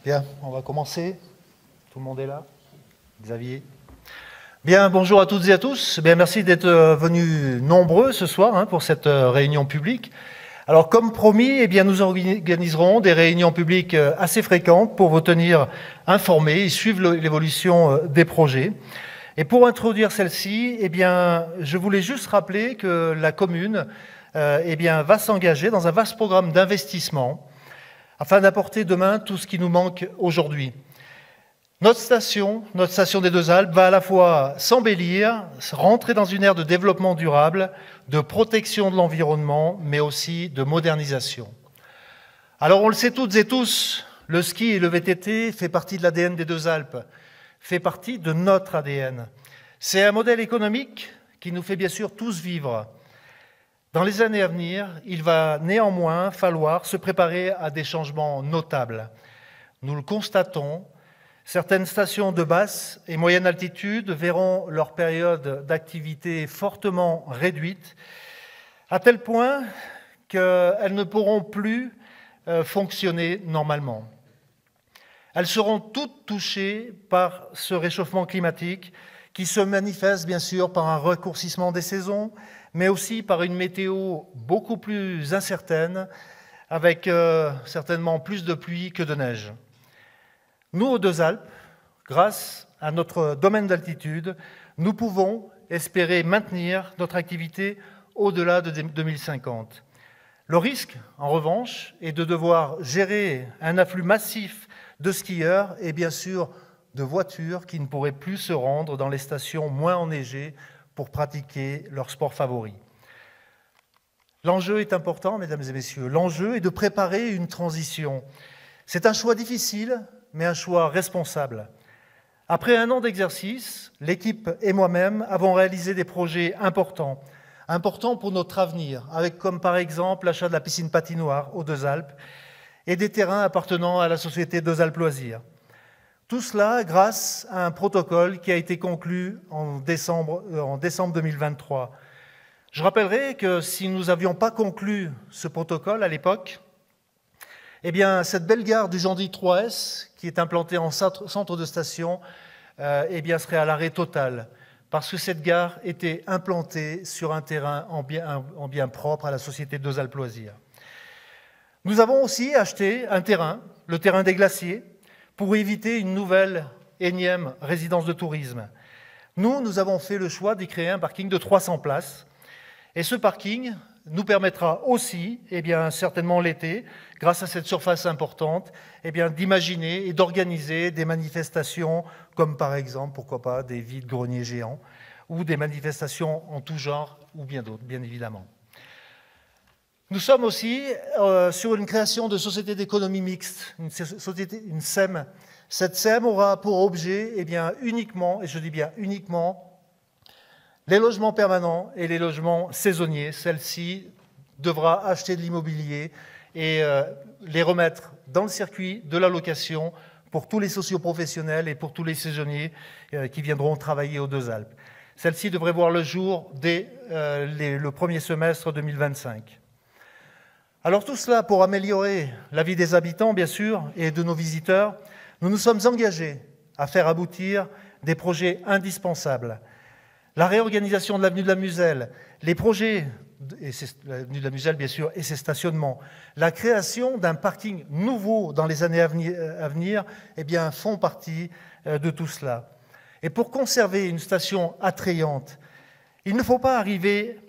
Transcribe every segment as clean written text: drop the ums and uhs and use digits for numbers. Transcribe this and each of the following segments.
Bien, on va commencer. Tout le monde est là? Xavier? Bien, bonjour à toutes et à tous. Bien, merci d'être venus nombreux ce soir pour cette réunion publique. Alors, comme promis, eh bien, nous organiserons des réunions publiques assez fréquentes pour vous tenir informés et suivre l'évolution des projets. Et pour introduire celle-ci, eh bien, je voulais juste rappeler que la commune eh bien, va s'engager dans un vaste programme d'investissement afin d'apporter demain tout ce qui nous manque aujourd'hui. Notre station des Deux Alpes, va à la fois s'embellir, rentrer dans une ère de développement durable, de protection de l'environnement, mais aussi de modernisation. Alors on le sait toutes et tous, le ski et le VTT fait partie de l'ADN des Deux Alpes, fait partie de notre ADN. C'est un modèle économique qui nous fait bien sûr tous vivre. Dans les années à venir, il va néanmoins falloir se préparer à des changements notables. Nous le constatons, certaines stations de basse et moyenne altitude verront leur période d'activité fortement réduite, à tel point qu'elles ne pourront plus fonctionner normalement. Elles seront toutes touchées par ce réchauffement climatique qui se manifeste bien sûr par un raccourcissement des saisons, mais aussi par une météo beaucoup plus incertaine, avec certainement plus de pluie que de neige. Nous, aux Deux Alpes, grâce à notre domaine d'altitude, nous pouvons espérer maintenir notre activité au-delà de 2050. Le risque, en revanche, est de devoir gérer un afflux massif de skieurs et bien sûr de voitures qui ne pourraient plus se rendre dans les stations moins enneigées pour pratiquer leur sport favori. L'enjeu est important, mesdames et messieurs. L'enjeu est de préparer une transition. C'est un choix difficile, mais un choix responsable. Après un an d'exercice, l'équipe et moi-même avons réalisé des projets importants pour notre avenir, avec comme par exemple l'achat de la piscine patinoire aux Deux Alpes et des terrains appartenant à la société Deux Alpes Loisirs. Tout cela grâce à un protocole qui a été conclu en décembre 2023. Je rappellerai que si nous n'avions pas conclu ce protocole à l'époque, eh bien, cette belle gare du Gentil 3S, qui est implantée en centre de station, eh bien, serait à l'arrêt total, parce que cette gare était implantée sur un terrain en bien propre à la société Deux Alpes Loisirs. Nous avons aussi acheté un terrain, le terrain des Glaciers, pour éviter une nouvelle énième résidence de tourisme. Nous avons fait le choix d'y créer un parking de 300 places, et ce parking nous permettra aussi, eh bien, certainement l'été, grâce à cette surface importante, eh bien, d'imaginer et d'organiser des manifestations comme par exemple, pourquoi pas, des vides-greniers géants ou des manifestations en tout genre ou bien d'autres, bien évidemment. Nous sommes aussi sur une création de société d'économie mixte, une SEM. Cette SEM aura pour objet eh bien, uniquement, et je dis bien uniquement, les logements permanents et les logements saisonniers. Celle-ci devra acheter de l'immobilier et les remettre dans le circuit de la location pour tous les socioprofessionnels et pour tous les saisonniers qui viendront travailler aux Deux Alpes. Celle-ci devrait voir le jour dès le premier semestre 2025. Alors tout cela pour améliorer la vie des habitants, bien sûr, et de nos visiteurs, nous nous sommes engagés à faire aboutir des projets indispensables. La réorganisation de l'avenue de la Muselle, les projets, l'avenue de la Muselle bien sûr, et ses stationnements, la création d'un parking nouveau dans les années à venir, eh bien, font partie de tout cela. Et pour conserver une station attrayante, il ne faut pas arriver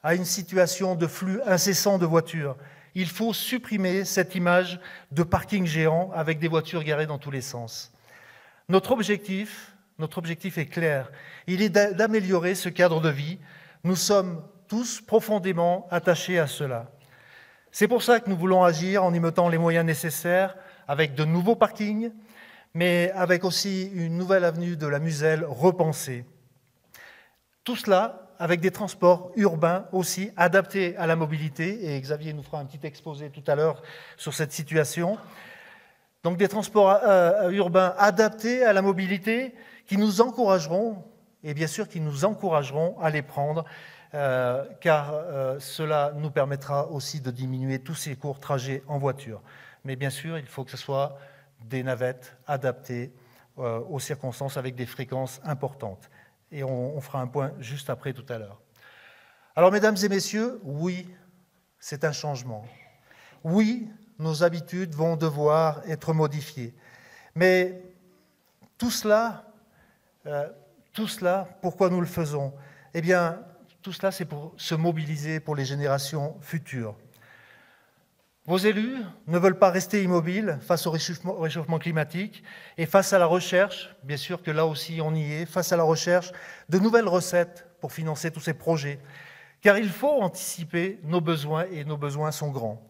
à une situation de flux incessant de voitures. Il faut supprimer cette image de parking géant avec des voitures garées dans tous les sens. Notre objectif est clair. Il est d'améliorer ce cadre de vie. Nous sommes tous profondément attachés à cela. C'est pour ça que nous voulons agir en y mettant les moyens nécessaires avec de nouveaux parkings, mais avec aussi une nouvelle avenue de la Muselle repensée. Tout cela avec des transports urbains aussi adaptés à la mobilité, et Xavier nous fera un petit exposé tout à l'heure sur cette situation. Donc des transports urbains adaptés à la mobilité qui nous encourageront, et bien sûr qui nous encourageront à les prendre, car cela nous permettra aussi de diminuer tous ces courts trajets en voiture. Mais bien sûr, il faut que ce soit des navettes adaptées aux circonstances avec des fréquences importantes. Et on fera un point juste après tout à l'heure. Alors, mesdames et messieurs, oui, c'est un changement. Oui, nos habitudes vont devoir être modifiées. Mais tout cela, pourquoi nous le faisons? Eh bien, tout cela, c'est pour se mobiliser pour les générations futures. Vos élus ne veulent pas rester immobiles face au réchauffement climatique et face à la recherche, bien sûr que là aussi on y est, face à la recherche de nouvelles recettes pour financer tous ces projets, car il faut anticiper nos besoins et nos besoins sont grands.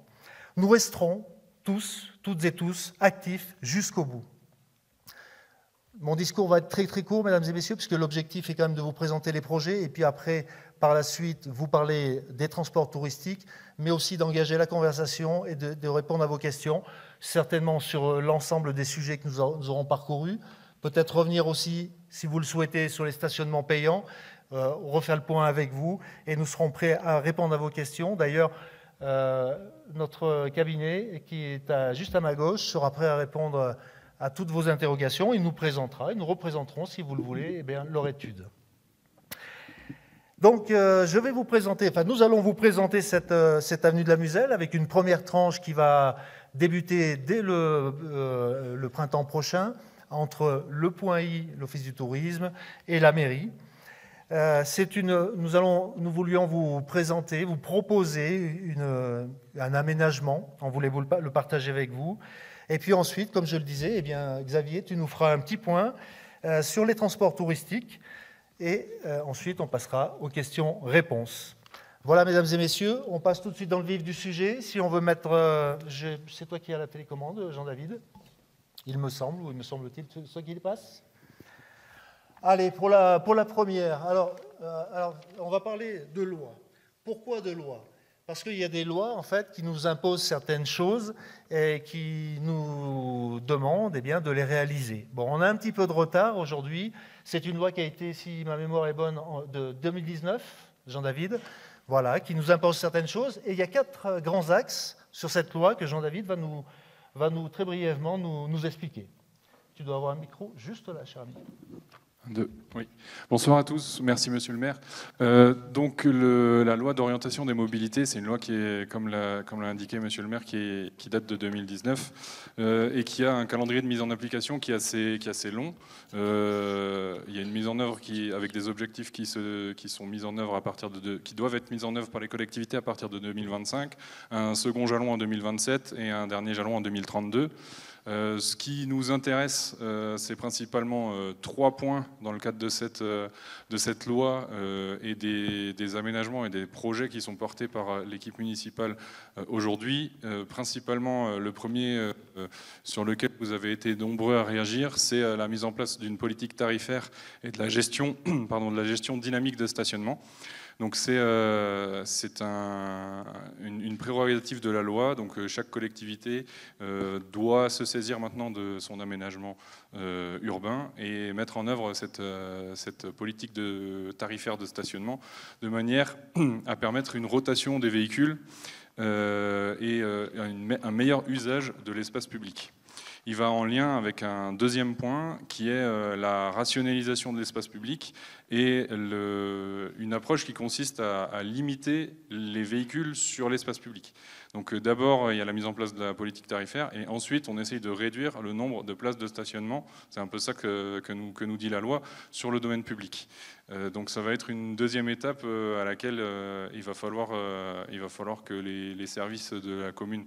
Nous resterons tous, toutes et tous, actifs jusqu'au bout. Mon discours va être très très court, mesdames et messieurs, puisque l'objectif est quand même de vous présenter les projets et puis après, par la suite, vous parler des transports touristiques, mais aussi d'engager la conversation et de répondre à vos questions, certainement sur l'ensemble des sujets que nous aurons parcourus. Peut-être revenir aussi, si vous le souhaitez, sur les stationnements payants, refaire le point avec vous et nous serons prêts à répondre à vos questions. D'ailleurs, notre cabinet, qui est juste à ma gauche, sera prêt à répondre à toutes vos interrogations. Il nous présentera, et nous représenterons, si vous le voulez, eh bien, leur étude. Donc, je vais vous présenter, enfin, nous allons vous présenter cette avenue de la Muselle avec une première tranche qui va débuter dès le printemps prochain entre le Point I, l'Office du tourisme, et la mairie. Nous voulions vous présenter, vous proposer un aménagement, on voulait le partager avec vous. Et puis ensuite, comme je le disais, eh bien, Xavier, tu nous feras un petit point sur les transports touristiques et ensuite on passera aux questions-réponses. Voilà, mesdames et messieurs, on passe tout de suite dans le vif du sujet. Si on veut mettre... c'est toi qui as la télécommande, Jean-David? Il me semble, ou il me semble-t-il, c'est toi qui le passe? Allez, pour la première, alors, on va parler de loi. Pourquoi de loi? Parce qu'il y a des lois, en fait, qui nous imposent certaines choses et qui nous demandent eh bien, de les réaliser. Bon, on a un petit peu de retard aujourd'hui. C'est une loi qui a été, si ma mémoire est bonne, de 2019, Jean-David, voilà, qui nous impose certaines choses. Et il y a 4 grands axes sur cette loi que Jean-David va nous très brièvement nous expliquer. Tu dois avoir un micro juste là, cher ami. Oui. Bonsoir à tous, merci Monsieur le maire. Donc la loi d'orientation des mobilités, c'est une loi qui est, comme l'a indiqué Monsieur le maire, qui date de 2019 et qui a un calendrier de mise en application qui est assez long. Il y a une mise en œuvre avec des objectifs qui sont mis en œuvre qui doivent être mis en œuvre par les collectivités à partir de 2025, un second jalon en 2027 et un dernier jalon en 2032. Ce qui nous intéresse, c'est principalement 3 points dans le cadre de cette loi et des aménagements et des projets qui sont portés par l'équipe municipale aujourd'hui. Principalement, le premier sur lequel vous avez été nombreux à réagir, c'est la mise en place d'une politique tarifaire et de la gestion, dynamique de stationnement. Donc c'est une prérogative de la loi. Donc chaque collectivité doit se saisir maintenant de son aménagement urbain et mettre en œuvre cette politique tarifaire de stationnement de manière à permettre une rotation des véhicules et un meilleur usage de l'espace public. Il va en lien avec un deuxième point qui est la rationalisation de l'espace public et une approche qui consiste à limiter les véhicules sur l'espace public. Donc d'abord, il y a la mise en place de la politique tarifaire et ensuite, on essaye de réduire le nombre de places de stationnement. C'est un peu ça que nous dit la loi sur le domaine public. Donc ça va être une deuxième étape à laquelle il va falloir que les services de la commune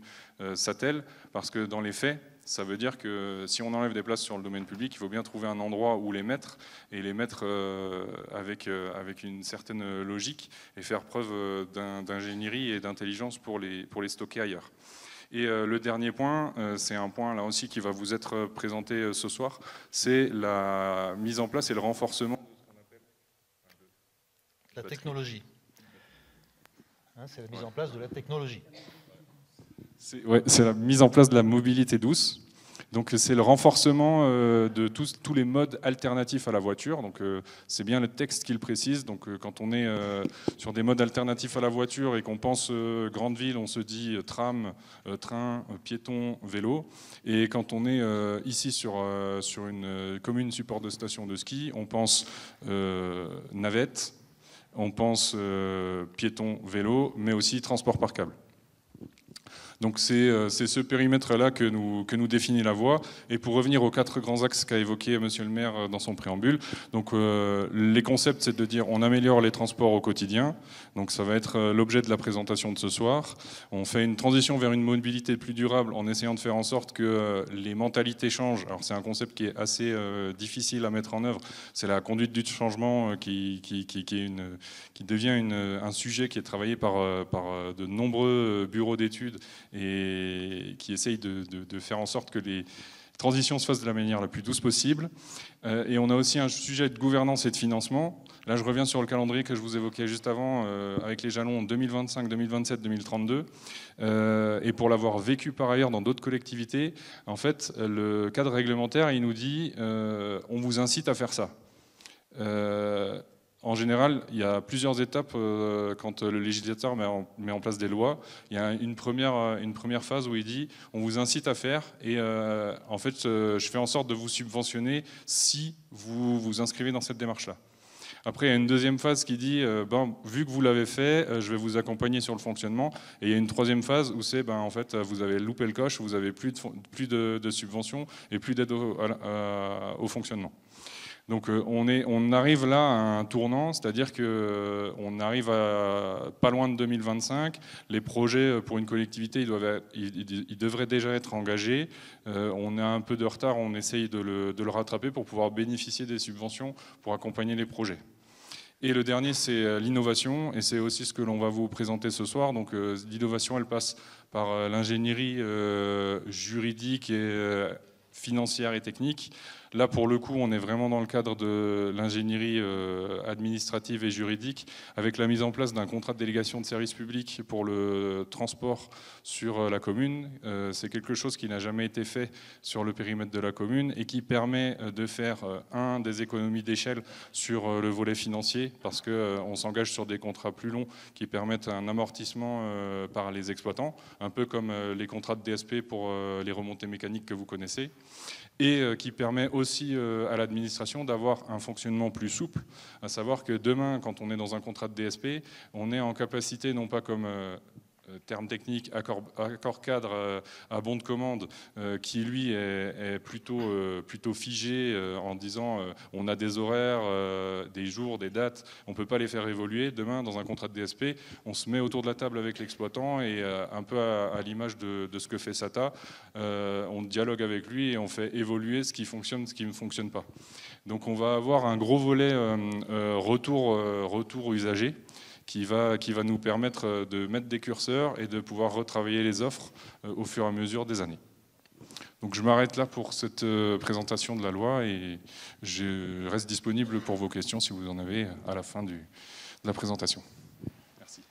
s'attellent parce que dans les faits, ça veut dire que si on enlève des places sur le domaine public, il faut bien trouver un endroit où les mettre, et les mettre avec une certaine logique, et faire preuve d'ingénierie et d'intelligence pour les stocker ailleurs. Et le dernier point, c'est un point là aussi qui va vous être présenté ce soir, c'est la mise en place et le renforcement de ce qu'on appelle la technologie. C'est la mise en place de la technologie. C'est la mise en place de la mobilité douce. Donc c'est le renforcement de tous les modes alternatifs à la voiture. Donc c'est bien le texte qui le précise. Donc quand on est sur des modes alternatifs à la voiture et qu'on pense grande ville, on se dit tram, train, piéton, vélo. Et quand on est ici sur une commune support de station de ski, on pense navette, on pense piéton, vélo, mais aussi transport par câble. Donc c'est ce périmètre-là que nous définit la voie. Et pour revenir aux 4 grands axes qu'a évoqué Monsieur le maire dans son préambule, donc les concepts, c'est de dire on améliore les transports au quotidien. Donc ça va être l'objet de la présentation de ce soir. On fait une transition vers une mobilité plus durable en essayant de faire en sorte que les mentalités changent. Alors c'est un concept qui est assez difficile à mettre en œuvre. C'est la conduite du changement qui devient un sujet qui est travaillé par de nombreux bureaux d'études et qui essaye de faire en sorte que les transitions se fassent de la manière la plus douce possible. Et on a aussi un sujet de gouvernance et de financement. Là, je reviens sur le calendrier que je vous évoquais juste avant, avec les jalons 2025, 2027, 2032. Et pour l'avoir vécu par ailleurs dans d'autres collectivités, en fait, le cadre réglementaire, il nous dit on vous incite à faire ça. En général, il y a plusieurs étapes quand le législateur met en place des lois. Il y a une première phase où il dit on vous incite à faire et en fait je fais en sorte de vous subventionner si vous vous inscrivez dans cette démarche-là. Après, il y a une deuxième phase qui dit vu que vous l'avez fait, je vais vous accompagner sur le fonctionnement. Et il y a une troisième phase où c'est en fait vous avez loupé le coche, vous avez plus de subventions et plus d'aide au fonctionnement. Donc on arrive là à un tournant, c'est-à-dire qu'on arrive à pas loin de 2025. Les projets pour une collectivité, ils devraient déjà être engagés. On a un peu de retard, on essaye de le rattraper pour pouvoir bénéficier des subventions pour accompagner les projets. Et le dernier, c'est l'innovation, et c'est aussi ce que l'on va vous présenter ce soir. Donc l'innovation, elle passe par l'ingénierie juridique et financière et technique. Là, pour le coup, on est vraiment dans le cadre de l'ingénierie administrative et juridique, avec la mise en place d'un contrat de délégation de service public pour le transport sur la commune. C'est quelque chose qui n'a jamais été fait sur le périmètre de la commune et qui permet de faire des économies d'échelle sur le volet financier, parce qu'on s'engage sur des contrats plus longs qui permettent un amortissement par les exploitants, un peu comme les contrats de DSP pour les remontées mécaniques que vous connaissez, et qui permet aussi à l'administration d'avoir un fonctionnement plus souple, à savoir que demain, quand on est dans un contrat de DSP, on est en capacité, non pas comme terme technique, accord cadre à bon de commande, qui lui est plutôt figé en disant on a des horaires, des jours, des dates, on ne peut pas les faire évoluer. Demain, dans un contrat de DSP, on se met autour de la table avec l'exploitant et un peu à l'image de ce que fait SATA, on dialogue avec lui et on fait évoluer ce qui fonctionne, ce qui ne fonctionne pas. Donc on va avoir un gros volet retour usager, qui va nous permettre de mettre des curseurs et de pouvoir retravailler les offres au fur et à mesure des années. Donc je m'arrête là pour cette présentation de la loi et je reste disponible pour vos questions si vous en avez à la fin de la présentation. Merci.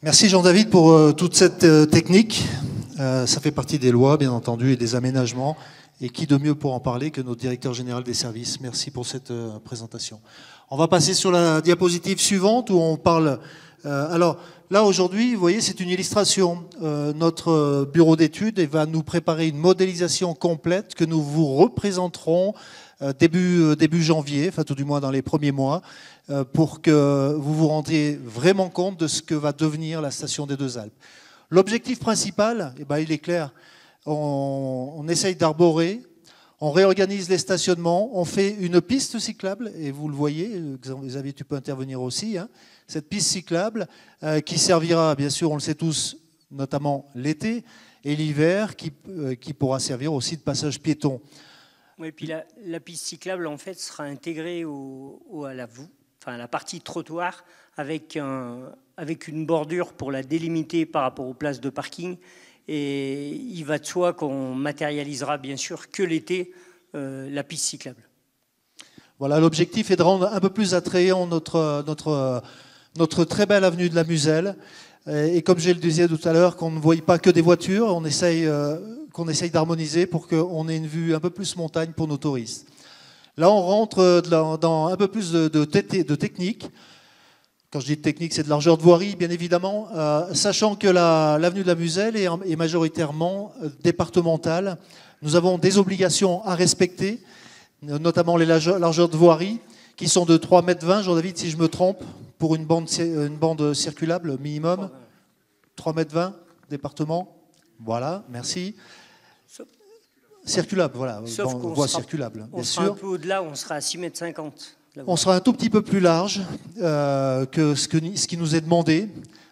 Merci Jean-David pour toute cette technique. Ça fait partie des lois, bien entendu, et des aménagements. Et qui de mieux pour en parler que notre directeur général des services. Merci pour cette présentation. On va passer sur la diapositive suivante où on parle... alors là aujourd'hui, vous voyez, c'est une illustration. Notre bureau d'études va nous préparer une modélisation complète que nous vous représenterons début janvier, enfin tout du moins dans les premiers mois, pour que vous vous rendiez vraiment compte de ce que va devenir la station des Deux Alpes. L'objectif principal, il est clair. On essaye d'arborer, on réorganise les stationnements, on fait une piste cyclable, et vous le voyez, Xavier, tu peux intervenir aussi, hein, cette piste cyclable qui servira, bien sûr, on le sait tous, notamment l'été, et l'hiver, qui pourra servir aussi de passage piéton. Oui, et puis la piste cyclable, en fait, sera intégrée à la partie trottoir avec une bordure pour la délimiter par rapport aux places de parking. Et il va de soi qu'on matérialisera bien sûr que l'été la piste cyclable. Voilà, l'objectif est de rendre un peu plus attrayant notre très belle avenue de la Muselle. Et comme je le disais tout à l'heure, qu'on ne voie pas que des voitures, on essaye qu'on essaye d'harmoniser pour qu'on ait une vue un peu plus montagne pour nos touristes. Là, on rentre dans un peu plus de technique. Quand je dis technique, c'est de largeur de voirie, bien évidemment, sachant que l'avenue de la Muselle est majoritairement départementale. Nous avons des obligations à respecter, notamment les largeurs de voirie, qui sont de 3,20 m, Jean-David, si je me trompe, pour une bande circulable minimum. 3,20 m, département. Voilà, merci. Circulable, voilà, voie circulable, bien sûr. Un peu au-delà, on sera à 6,50 m. On sera un tout petit peu plus large que ce qui nous est demandé,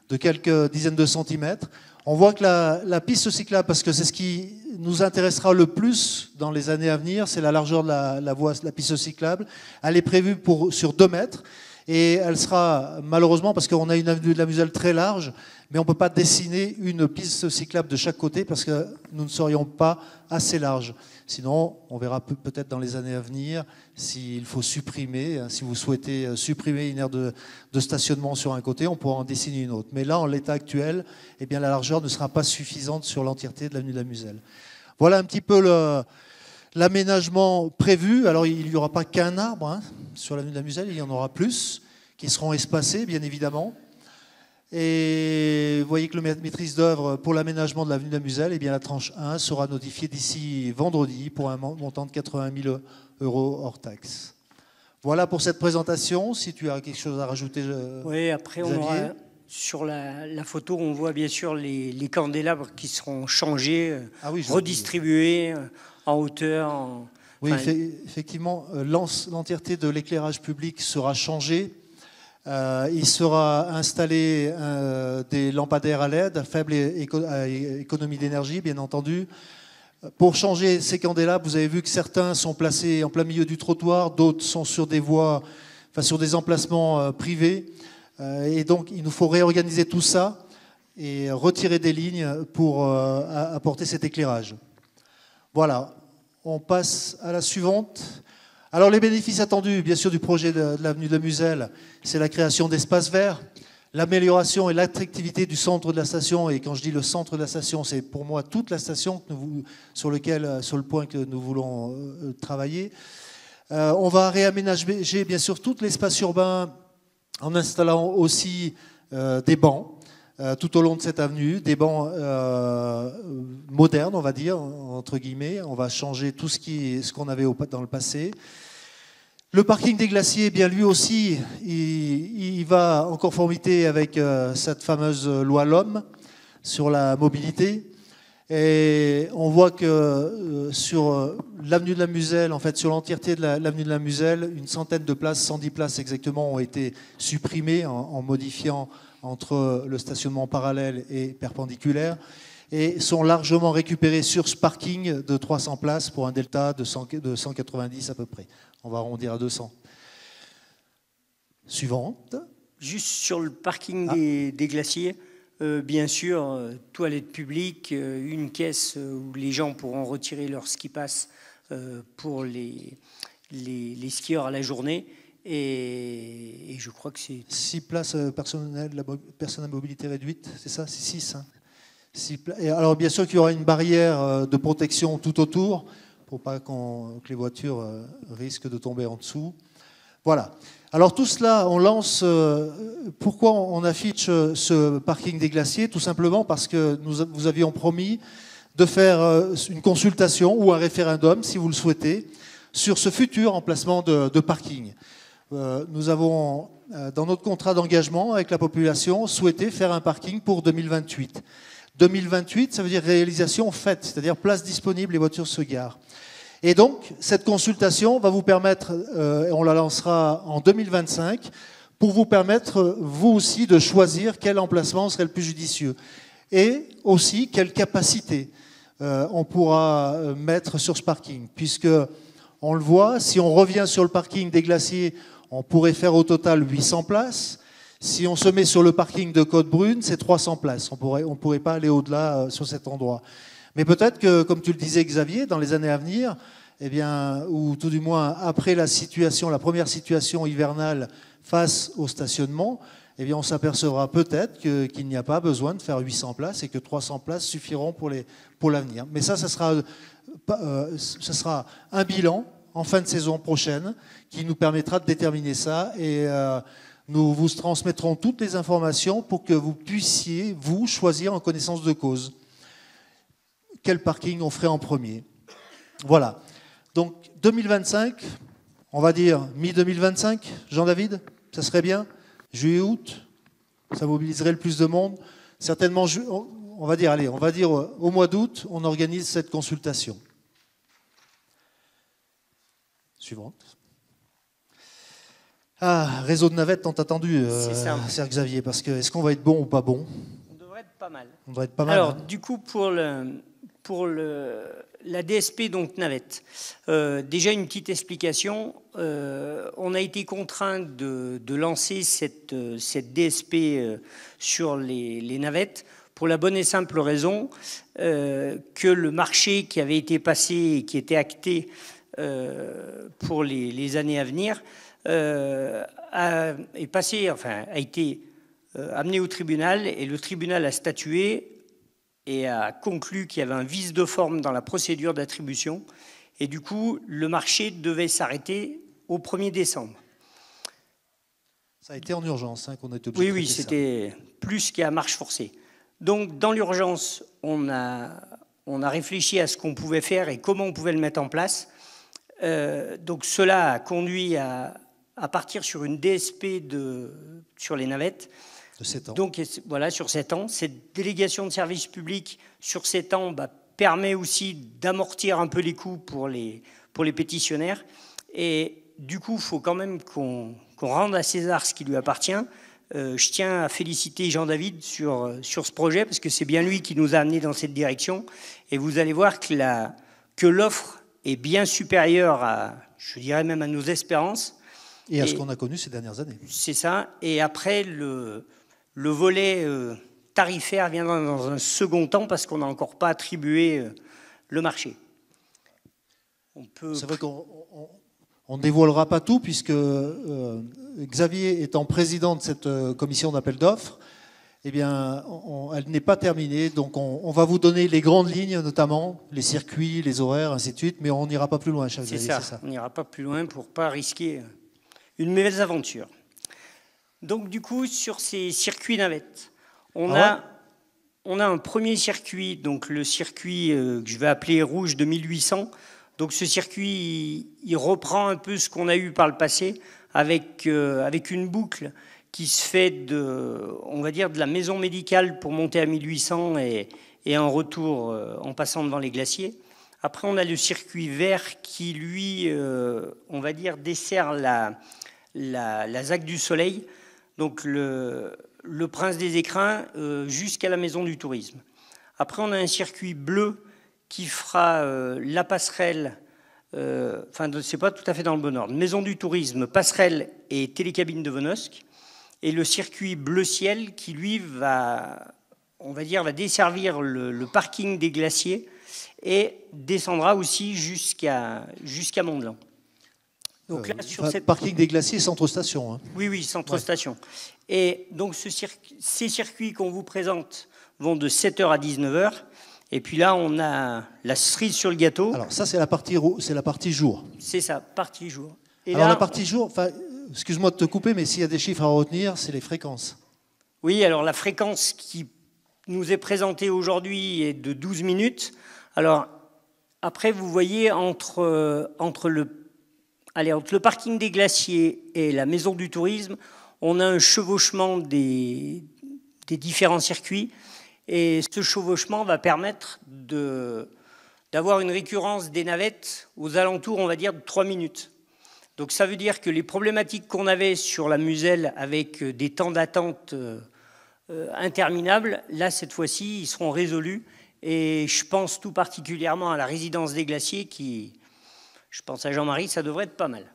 de quelques dizaines de centimètres. On voit que la piste cyclable, parce que c'est ce qui nous intéressera le plus dans les années à venir, c'est la largeur de la piste cyclable. Elle est prévue sur 2 mètres et elle sera, malheureusement, parce qu'on a une avenue de la Muselle très large, mais on ne peut pas dessiner une piste cyclable de chaque côté parce que nous ne serions pas assez larges. Sinon, on verra peut-être dans les années à venir s'il faut supprimer, si vous souhaitez supprimer une aire de stationnement sur un côté, on pourra en dessiner une autre. Mais là, en l'état actuel, eh bien, la largeur ne sera pas suffisante sur l'entièreté de l'avenue de la Muselle. Voilà un petit peu l'aménagement prévu. Alors, il n'y aura pas qu'un arbre sur l'avenue de la Muselle, il y en aura plus, qui seront espacés, bien évidemment. Et vous voyez que le maîtrise d'œuvre pour l'aménagement de l'avenue de la Muselle, eh bien, la tranche 1 sera notifiée d'ici vendredi pour un montant de 80 000 € hors taxe. Voilà pour cette présentation. Si tu as quelque chose à rajouter, oui, après, Xavier. on aura, sur la photo, on voit bien sûr les candélabres qui seront changés, redistribués en hauteur. Oui, effectivement, l'entièreté de l'éclairage public sera changée. Il sera installé des lampadaires à LED à faible économie d'énergie, bien entendu. Pour changer ces candélabres, vous avez vu que certains sont placés en plein milieu du trottoir, d'autres sont sur des voies, sur des emplacements privés. Et donc, il nous faut réorganiser tout ça et retirer des lignes pour apporter cet éclairage. Voilà, on passe à la suivante. Alors les bénéfices attendus, bien sûr, du projet de l'avenue de la Muselle, c'est la création d'espaces verts, l'amélioration et l'attractivité du centre de la station. Et quand je dis le centre de la station, c'est pour moi toute la station sur le point que nous voulons travailler. On va réaménager, bien sûr, tout l'espace urbain en installant aussi des bancs tout au long de cette avenue, des bancs modernes, on va dire, entre guillemets. On va changer tout ce qu'on avait dans le passé. Le parking des glaciers, eh bien lui aussi, il va en conformité avec cette fameuse loi LOM sur la mobilité. Et on voit que sur l'avenue de la Muselle, en fait, sur l'entièreté de l'avenue de la Muselle, une centaine de places, 110 places exactement, ont été supprimées en modifiant entre le stationnement parallèle et perpendiculaire, et sont largement récupérées sur ce parking de 300 places pour un delta de 190 à peu près. On va arrondir à 200. Suivante. Juste sur le parking des glaciers, bien sûr, toilettes publiques, une caisse où les gens pourront retirer leur ski pass pour les skieurs à la journée. Et je crois que c'est... 6 places personnes à mobilité réduite, c'est ça? C'est 6. Et alors bien sûr qu'il y aura une barrière de protection tout autour pour pas que les voitures risquent de tomber en dessous. Voilà. Alors tout cela, on lance... pourquoi on affiche ce parking des glaciers? Tout simplement parce que vous avions promis de faire une consultation ou un référendum, si vous le souhaitez, sur ce futur emplacement de parking. Nous avons, dans notre contrat d'engagement avec la population, souhaité faire un parking pour 2028. 2028, ça veut dire réalisation faite, c'est-à-dire place disponible, les voitures se garent. Et donc, cette consultation va vous permettre, on la lancera en 2025, pour vous permettre, vous aussi, de choisir quel emplacement serait le plus judicieux. Et aussi, quelle capacité on pourra mettre sur ce parking. Puisque, on le voit, si on revient sur le parking des glaciers, on pourrait faire au total 800 places. Si on se met sur le parking de Côte-Brune, c'est 300 places. On pourrait pas aller au-delà sur cet endroit. Mais peut-être que, comme tu le disais Xavier, dans les années à venir, eh bien, ou tout du moins après la première situation hivernale face au stationnement, eh bien, on s'apercevra peut-être qu'il n'y a pas besoin de faire 800 places et que 300 places suffiront pour l'avenir. Mais ça sera un bilan en fin de saison prochaine qui nous permettra de déterminer ça et nous vous transmettrons toutes les informations pour que vous puissiez, vous, choisir en connaissance de cause quel parking on ferait en premier. Voilà. Donc 2025, on va dire mi-2025, Jean-David, ça serait bien. Juillet-août, ça mobiliserait le plus de monde. Certainement, on va dire au mois d'août, on organise cette consultation. Suivante. Ah, réseau de navettes tant attendu, Serge Xavier, parce que est-ce qu'on va être bon ou pas bon? On devrait être pas mal. On devrait être pas mal. Alors, du coup, pour la DSP, donc navette, déjà une petite explication. On a été contraint de lancer cette DSP sur les navettes pour la bonne et simple raison que le marché qui avait été passé et qui était acté pour les années à venir a été amené au tribunal et le tribunal a statué et a conclu qu'il y avait un vice de forme dans la procédure d'attribution et du coup le marché devait s'arrêter au 1er décembre. Ça a été en urgence qu'on a été obligé de Oui, c'était plus qu'à marche forcée. Donc dans l'urgence, on a réfléchi à ce qu'on pouvait faire et comment on pouvait le mettre en place. Donc cela a conduit à partir sur une DSP sur les navettes. De 7 ans. Donc voilà, sur 7 ans. Cette délégation de service public sur 7 ans permet aussi d'amortir un peu les coûts pour les pétitionnaires. Et du coup, il faut quand même qu'on rende à César ce qui lui appartient. Je tiens à féliciter Jean-David sur ce projet parce que c'est bien lui qui nous a amenés dans cette direction. Et vous allez voir que l'offre est bien supérieure à, je dirais même à nos espérances. Et à ce qu'on a connu ces dernières années. C'est ça. Et après, le volet tarifaire viendra dans un second temps parce qu'on n'a encore pas attribué le marché. C'est vrai qu'on ne dévoilera pas tout puisque Xavier étant président de cette commission d'appel d'offres, eh bien, elle n'est pas terminée. Donc on va vous donner les grandes lignes, notamment les circuits, les horaires, ainsi de suite, mais on n'ira pas plus loin. C'est ça. On n'ira pas plus loin pour ne pas risquer une mauvaise aventure. Donc du coup, sur ces circuits navettes, on a un premier circuit, donc le circuit que je vais appeler rouge de 1800. Donc ce circuit, il reprend un peu ce qu'on a eu par le passé, avec une boucle qui se fait on va dire, de la maison médicale pour monter à 1800 et en retour en passant devant les glaciers. Après, on a le circuit vert qui, lui, on va dire, dessert la ZAC du Soleil, donc le Prince des Écrins jusqu'à la Maison du Tourisme. Après, on a un circuit bleu qui fera la passerelle, c'est pas tout à fait dans le bon ordre, Maison du Tourisme, passerelle et télécabine de Venosque, et le circuit bleu ciel qui, lui, va desservir le parking des glaciers et descendra aussi jusqu'à Mont-Blanc. Donc là, sur parking des glaciers, centre-station. Hein. Oui, centre-station. Ouais. Et donc ces circuits qu'on vous présente vont de 7h à 19h. Et puis là, on a la cerise sur le gâteau. Alors ça, c'est la partie jour. C'est ça, partie jour. Et alors là, la partie jour, excuse-moi de te couper, mais s'il y a des chiffres à retenir, c'est les fréquences. Oui, alors la fréquence qui nous est présentée aujourd'hui est de 12 minutes. Alors après, vous voyez, entre le parking des glaciers et la maison du tourisme, on a un chevauchement des différents circuits. Et ce chevauchement va permettre d'avoir une récurrence des navettes aux alentours, on va dire, de 3 minutes. Donc ça veut dire que les problématiques qu'on avait sur la Muselle avec des temps d'attente interminables, là, cette fois-ci, ils seront résolus. Et je pense tout particulièrement à la résidence des glaciers qui, je pense à Jean-Marie, ça devrait être pas mal.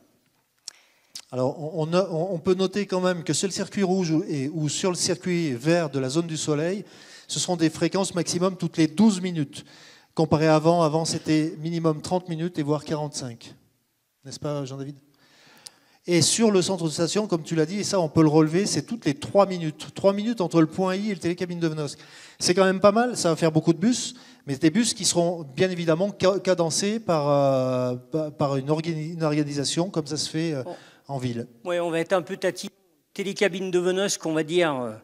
Alors, on peut noter quand même que sur le circuit rouge ou sur le circuit vert de la zone du Soleil, ce seront des fréquences maximum toutes les 12 minutes. Comparé à avant c'était minimum 30 minutes et voire 45. N'est-ce pas, Jean-David ? Et sur le centre de station, comme tu l'as dit, et ça on peut le relever, c'est toutes les 3 minutes. 3 minutes entre le point I et le télécabine de Venosque. C'est quand même pas mal, ça va faire beaucoup de bus, mais des bus qui seront bien évidemment cadencés par une organisation comme ça se fait en ville. Oui, on va être un peu tatillon. Télécabine de Venosque, on va dire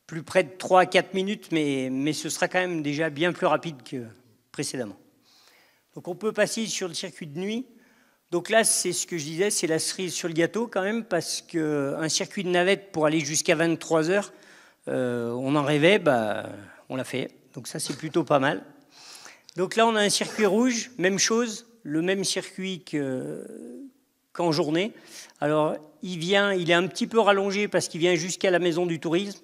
plus près de 3 à 4 minutes, mais ce sera quand même déjà bien plus rapide que précédemment. Donc on peut passer sur le circuit de nuit. Donc là, c'est ce que je disais, c'est la cerise sur le gâteau quand même, parce qu'un circuit de navette pour aller jusqu'à 23h, on en rêvait, on l'a fait. Donc ça, c'est plutôt pas mal. Donc là, on a un circuit rouge, même chose, le même circuit qu'en journée. Alors, il est un petit peu rallongé parce qu'il vient jusqu'à la maison du tourisme.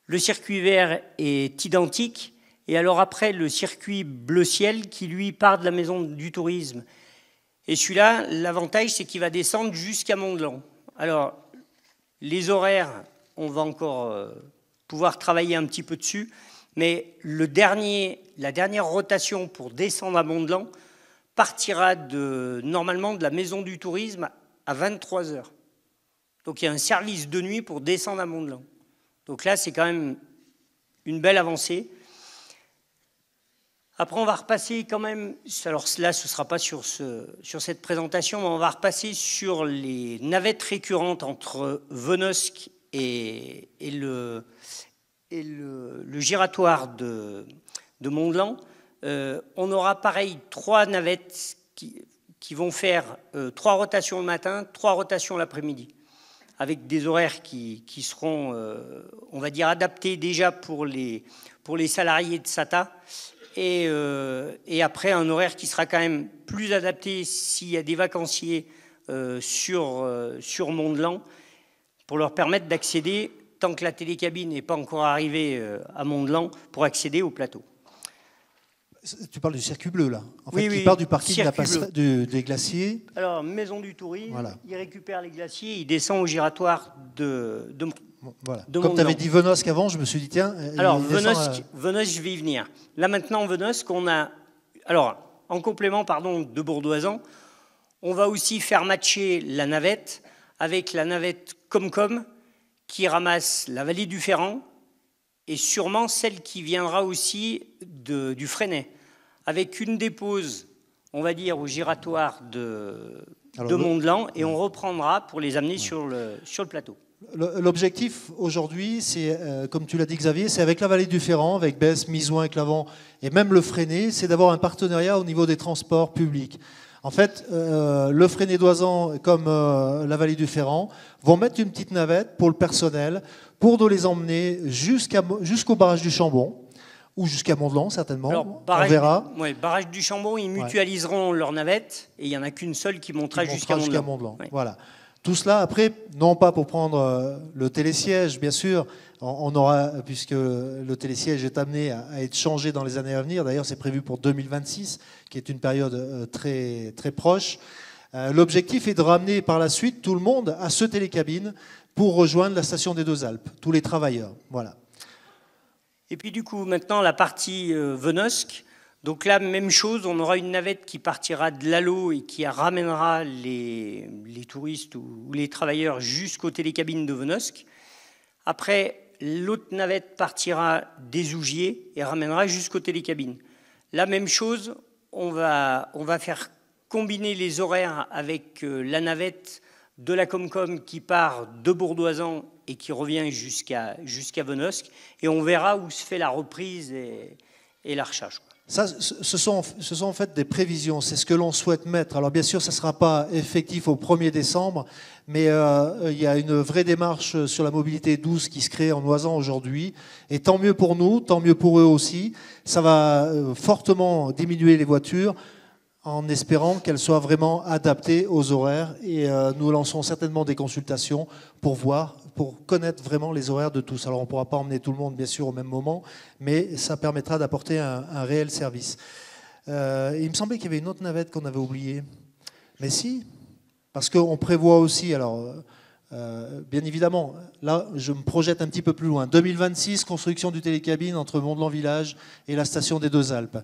Le circuit vert est identique. Et alors après, le circuit bleu ciel qui, lui, part de la maison du tourisme. Et celui-là, l'avantage, c'est qu'il va descendre jusqu'à Mont-de-Lan. Alors, les horaires, on va encore pouvoir travailler un petit peu dessus, mais la dernière rotation pour descendre à Mont-de-Lan partira normalement de la maison du tourisme à 23h. Donc, il y a un service de nuit pour descendre à Mont-de-Lan. Donc là, c'est quand même une belle avancée. Après, on va repasser quand même, alors là, ce ne sera pas sur cette présentation, mais on va repasser sur les navettes récurrentes entre Venosque et le giratoire de Mont-de-Lan. On aura pareil 3 navettes qui vont faire 3 rotations le matin, 3 rotations l'après-midi, avec des horaires qui seront, on va dire, adaptés déjà pour les salariés de SATA. Et après, un horaire qui sera quand même plus adapté s'il y a des vacanciers sur Mont-de-Lan pour leur permettre d'accéder, tant que la télécabine n'est pas encore arrivée à Mont-de-Lan, pour accéder au plateau. Tu parles du circuit bleu, là, oui, qui part du parking des glaciers. Alors, maison du tourisme, voilà. Il récupère les glaciers, il descend au giratoire de voilà. Comme tu avais dit Venosque avant, je me suis dit, tiens... Alors, Venosque, je vais y venir. Là, maintenant, Venosque, on a... Alors, en complément, de Bourdoisan, on va aussi faire matcher la navette avec la navette Comcom qui ramasse la vallée du Ferrand et sûrement celle qui viendra aussi du Fresnay, avec une dépose, on va dire, au giratoire de Mont-de-Lan, et on reprendra pour les amener sur le plateau. L'objectif aujourd'hui, c'est, comme tu l'as dit Xavier, c'est avec la vallée du Ferrand, avec Besse, Misouin, Clavant et même le Fresnay, c'est d'avoir un partenariat au niveau des transports publics. En fait, le Fresnay d'Oisan comme la vallée du Ferrand vont mettre une petite navette pour le personnel, pour de les emmener jusqu'au barrage du Chambon, ou jusqu'à Mont-de-Lan, certainement. Alors, on verra. Oui, barrage du Chambon, ils mutualiseront leur navette, et il n'y en a qu'une seule qui montera jusqu'à Mont-de-Lan. Ouais. Voilà. Tout cela, après, non pas pour prendre le télésiège, bien sûr, on aura, puisque le télésiège est amené à être changé dans les années à venir, d'ailleurs c'est prévu pour 2026, qui est une période très, très proche. L'objectif est de ramener par la suite tout le monde à ce télécabine pour rejoindre la station des Deux Alpes, tous les travailleurs. Voilà. Et puis du coup, maintenant, la partie Venosque. Donc là, même chose, on aura une navette qui partira de Lalo et qui ramènera les touristes ou les travailleurs jusqu'aux télécabines de Venosque. Après, l'autre navette partira des Ougiers et ramènera jusqu'aux télécabines. La même chose, on va faire combiner les horaires avec la navette de la Comcom qui part de Bourdoisan et qui revient jusqu'à Venosque. Et on verra où se fait la reprise et la recharge. Ça, ce sont en fait des prévisions, c'est ce que l'on souhaite mettre. Alors bien sûr, ça ne sera pas effectif au 1er décembre, mais il y a une vraie démarche sur la mobilité douce qui se crée en Oisan aujourd'hui. Et tant mieux pour nous, tant mieux pour eux aussi. Ça va fortement diminuer les voitures en espérant qu'elles soient vraiment adaptées aux horaires. Et nous lançons certainement des consultations pour connaître vraiment les horaires de tous. Alors on ne pourra pas emmener tout le monde bien sûr au même moment, mais ça permettra d'apporter un réel service. Il me semblait qu'il y avait une autre navette qu'on avait oubliée. Mais si, parce qu'on prévoit aussi, alors bien évidemment, là je me projette un petit peu plus loin, 2026, construction du télécabine entre Mont-de-Lan Village et la station des Deux Alpes.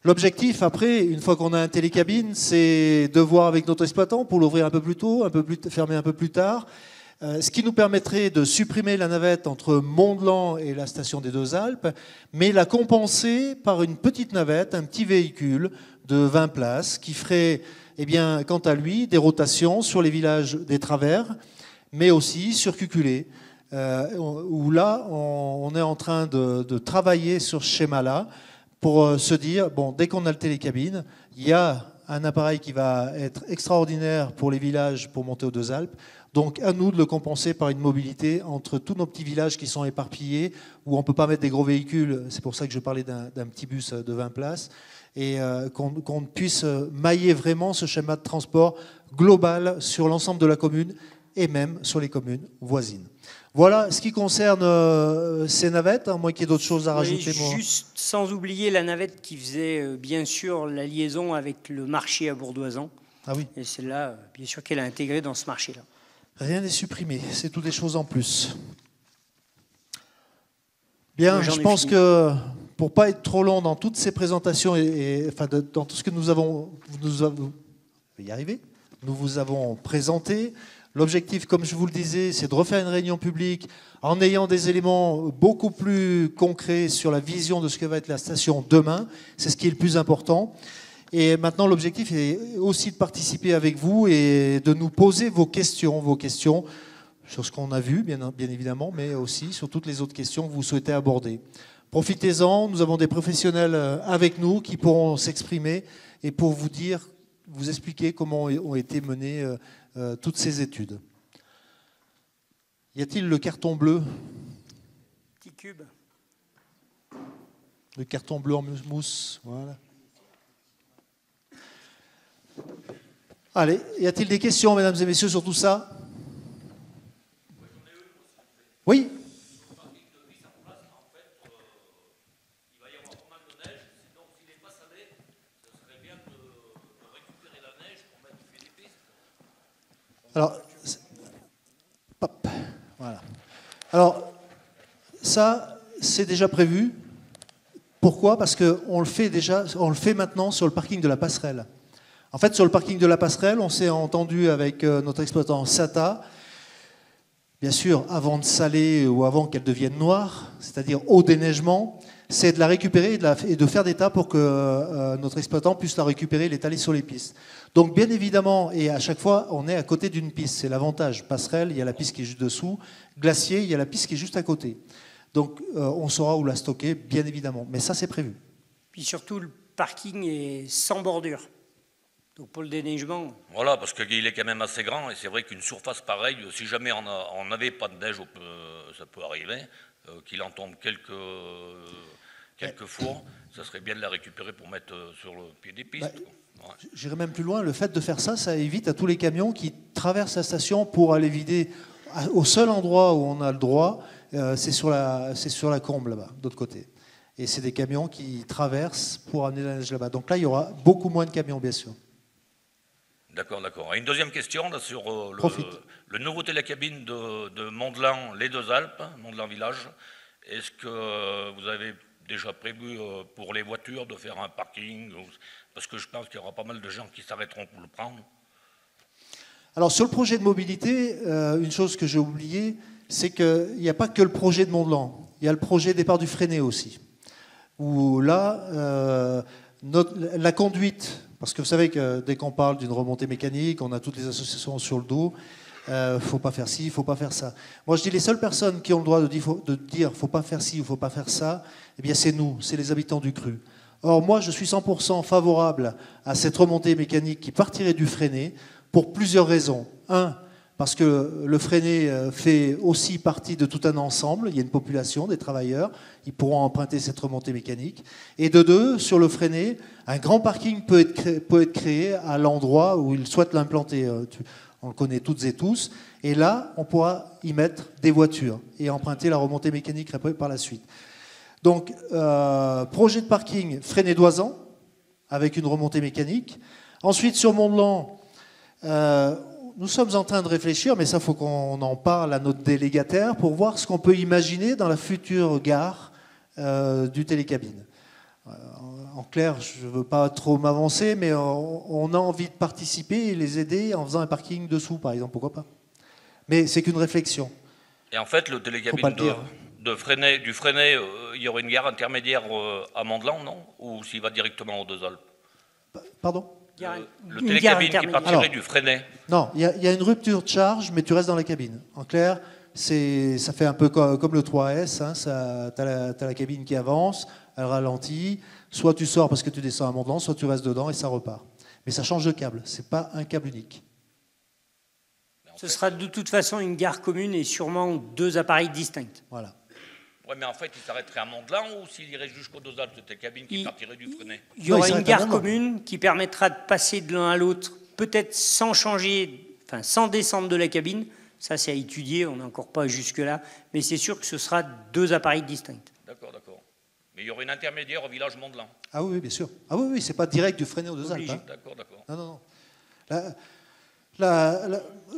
L'objectif, après, une fois qu'on a un télécabine, c'est de voir avec notre exploitant pour l'ouvrir un peu plus tôt, fermer un peu plus tard, ce qui nous permettrait de supprimer la navette entre Mont-de-Lan et la station des Deux Alpes, mais la compenser par une petite navette, un petit véhicule de 20 places qui ferait, eh bien, quant à lui, des rotations sur les villages des Travers, mais aussi sur Cuculé, où là, on est en train de travailler sur ce schéma-là pour se dire, bon, dès qu'on a le télécabine, il y a un appareil qui va être extraordinaire pour les villages pour monter aux Deux Alpes. Donc à nous de le compenser par une mobilité entre tous nos petits villages qui sont éparpillés, où on ne peut pas mettre des gros véhicules, c'est pour ça que je parlais d'un petit bus de 20 places, et qu'on puisse mailler vraiment ce schéma de transport global sur l'ensemble de la commune et même sur les communes voisines. Voilà ce qui concerne ces navettes, à moins qu'il y ait d'autres choses à rajouter. Oui, juste sans oublier la navette qui faisait bien sûr la liaison avec le marché à Bourdoisan. Ah oui. Et celle-là, bien sûr qu'elle a intégré dans ce marché-là. Rien n'est supprimé, c'est toutes des choses en plus. Bien, Moi, je pense que pour ne pas être trop long dans toutes ces présentations dans tout ce que nous vous avons présenté, l'objectif, comme je vous le disais, c'est de refaire une réunion publique en ayant des éléments beaucoup plus concrets sur la vision de ce que va être la station demain. C'est ce qui est le plus important. Et maintenant, l'objectif est aussi de participer avec vous et de nous poser vos questions sur ce qu'on a vu, bien évidemment, mais aussi sur toutes les autres questions que vous souhaitez aborder. Profitez-en, nous avons des professionnels avec nous qui pourront s'exprimer et pour vous expliquer comment ont été menées toutes ces études. Y a-t-il le carton bleu? Petit cube. Le carton bleu en mousse, voilà. Allez, y a-t-il des questions, mesdames et messieurs, sur tout ça? Oui. Alors, voilà. Alors, ça, c'est déjà prévu. Pourquoi? Parce qu'on le fait maintenant sur le parking de la Passerelle. En fait, sur le parking de la Passerelle, on s'est entendu avec notre exploitant SATA, bien sûr, avant de saler ou avant qu'elle devienne noire, c'est-à-dire au déneigement, c'est de la récupérer et de faire des tas pour que notre exploitant puisse la récupérer et l'étaler sur les pistes. Donc, bien évidemment, et à chaque fois, on est à côté d'une piste. C'est l'avantage. Passerelle, il y a la piste qui est juste dessous. Glacier, il y a la piste qui est juste à côté. Donc, on saura où la stocker, bien évidemment. Mais ça, c'est prévu. Puis surtout, le parking est sans bordure. Donc pour le déneigement... Voilà, parce qu'il est quand même assez grand, et c'est vrai qu'une surface pareille, si jamais on n'avait pas de neige, ça peut arriver, qu'il en tombe quelques fois, ça serait bien de la récupérer pour mettre sur le pied des pistes. Ouais. J'irais même plus loin, le fait de faire ça, ça évite à tous les camions qui traversent la station pour aller vider au seul endroit où on a le droit, c'est sur la combe là-bas, de l'autre côté. Et c'est des camions qui traversent pour amener la neige là-bas. Donc là, il y aura beaucoup moins de camions, bien sûr. D'accord. Et une deuxième question là, sur le nouveau télécabine de Mont-de-Lan, les Deux Alpes, Mont-de-Lan Village. Est-ce que vous avez déjà prévu pour les voitures de faire un parking? Parce que je pense qu'il y aura pas mal de gens qui s'arrêteront pour le prendre. Alors sur le projet de mobilité, une chose que j'ai oubliée, c'est qu'il n'y a pas que le projet de Mont-de-Lan. Il y a le projet départ du Fresnay aussi. Où là, la conduite... Parce que vous savez que dès qu'on parle d'une remontée mécanique, on a toutes les associations sur le dos. Faut pas faire ci, faut pas faire ça. Moi, je dis les seules personnes qui ont le droit de dire faut pas faire ci ou faut pas faire ça, eh bien c'est nous, c'est les habitants du Cru. Or, moi, je suis 100% favorable à cette remontée mécanique qui partirait du Fresnay pour plusieurs raisons. Un, parce que le Fresnay fait aussi partie de tout un ensemble. Il y a une population, des travailleurs, ils pourront emprunter cette remontée mécanique. Et de deux, sur le Fresnay, un grand parking peut être créé à l'endroit où ils souhaitent l'implanter. On le connaît toutes et tous. Et là, on pourra y mettre des voitures et emprunter la remontée mécanique par la suite. Donc, projet de parking Fresnay-Doisan, avec une remontée mécanique. Ensuite, sur Mont-de-Lan, nous sommes en train de réfléchir, mais ça, il faut qu'on en parle à notre délégataire pour voir ce qu'on peut imaginer dans la future gare du télécabine. En clair, je ne veux pas trop m'avancer, mais on a envie de participer et les aider en faisant un parking dessous, par exemple, pourquoi pas. Mais c'est qu'une réflexion. Et en fait, le télécabine du Fresnay, il y aurait une gare intermédiaire à Mondelan, non? Ou s'il va directement aux Deux Alpes? Pardon? Le télécabine qui partirait du Fresnay. Non, il y a une rupture de charge, mais tu restes dans la cabine. En clair, ça fait un peu comme le 3S, hein, tu as la cabine qui avance, elle ralentit, soit tu sors parce que tu descends à Mondelan, soit tu restes dedans et ça repart. Mais ça change de câble, ce n'est pas un câble unique. Ce sera de toute façon une gare commune et sûrement 2 appareils distincts. Voilà. Oui, mais en fait, il s'arrêterait à Mondelan ou s'il irait jusqu'aux Deux Alpes, c'était la cabine qui partirait du Fresnay? Il y aura une gare commune qui permettra de passer de l'un à l'autre, peut-être sans changer, enfin sans descendre de la cabine. Ça, c'est à étudier, on n'est encore pas jusque-là. Mais c'est sûr que ce sera 2 appareils distincts. D'accord, d'accord. Mais il y aurait une intermédiaire au village Mondelan. Ah oui, bien sûr. Ah oui, c'est pas direct du Fresnay aux Deux Alpes. Hein. D'accord, d'accord. Non.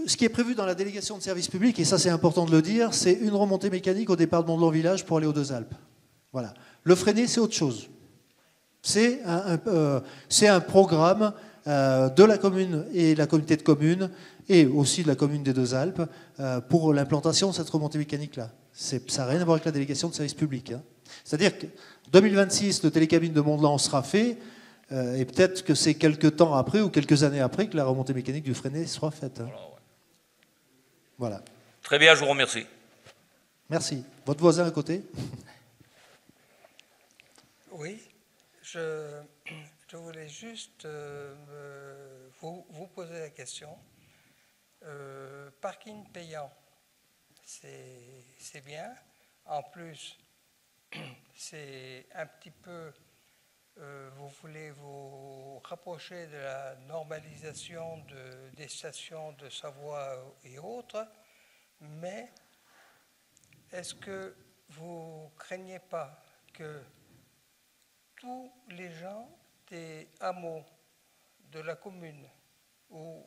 Ce qui est prévu dans la délégation de service public, et ça c'est important de le dire, c'est une remontée mécanique au départ de Mondelan Village pour aller aux Deux Alpes. Voilà. Le Fresnay, c'est autre chose. C'est un programme de la commune et de la communauté de communes et aussi de la commune des Deux Alpes pour l'implantation de cette remontée mécanique-là. Ça n'a rien à voir avec la délégation de service public. Hein. C'est-à-dire que 2026, le télécabine de Mondelan sera fait. Et peut-être que c'est quelques temps après ou quelques années après que la remontée mécanique du Fresnay sera faite. Hein. Voilà. Très bien, je vous remercie. Merci. Votre voisin à côté? Oui, je voulais juste vous poser la question. Parking payant, c'est bien. En plus, c'est un petit peu... vous voulez vous rapprocher de la normalisation des stations de Savoie et autres, mais est-ce que vous craignez pas que tous les gens des hameaux de la commune ou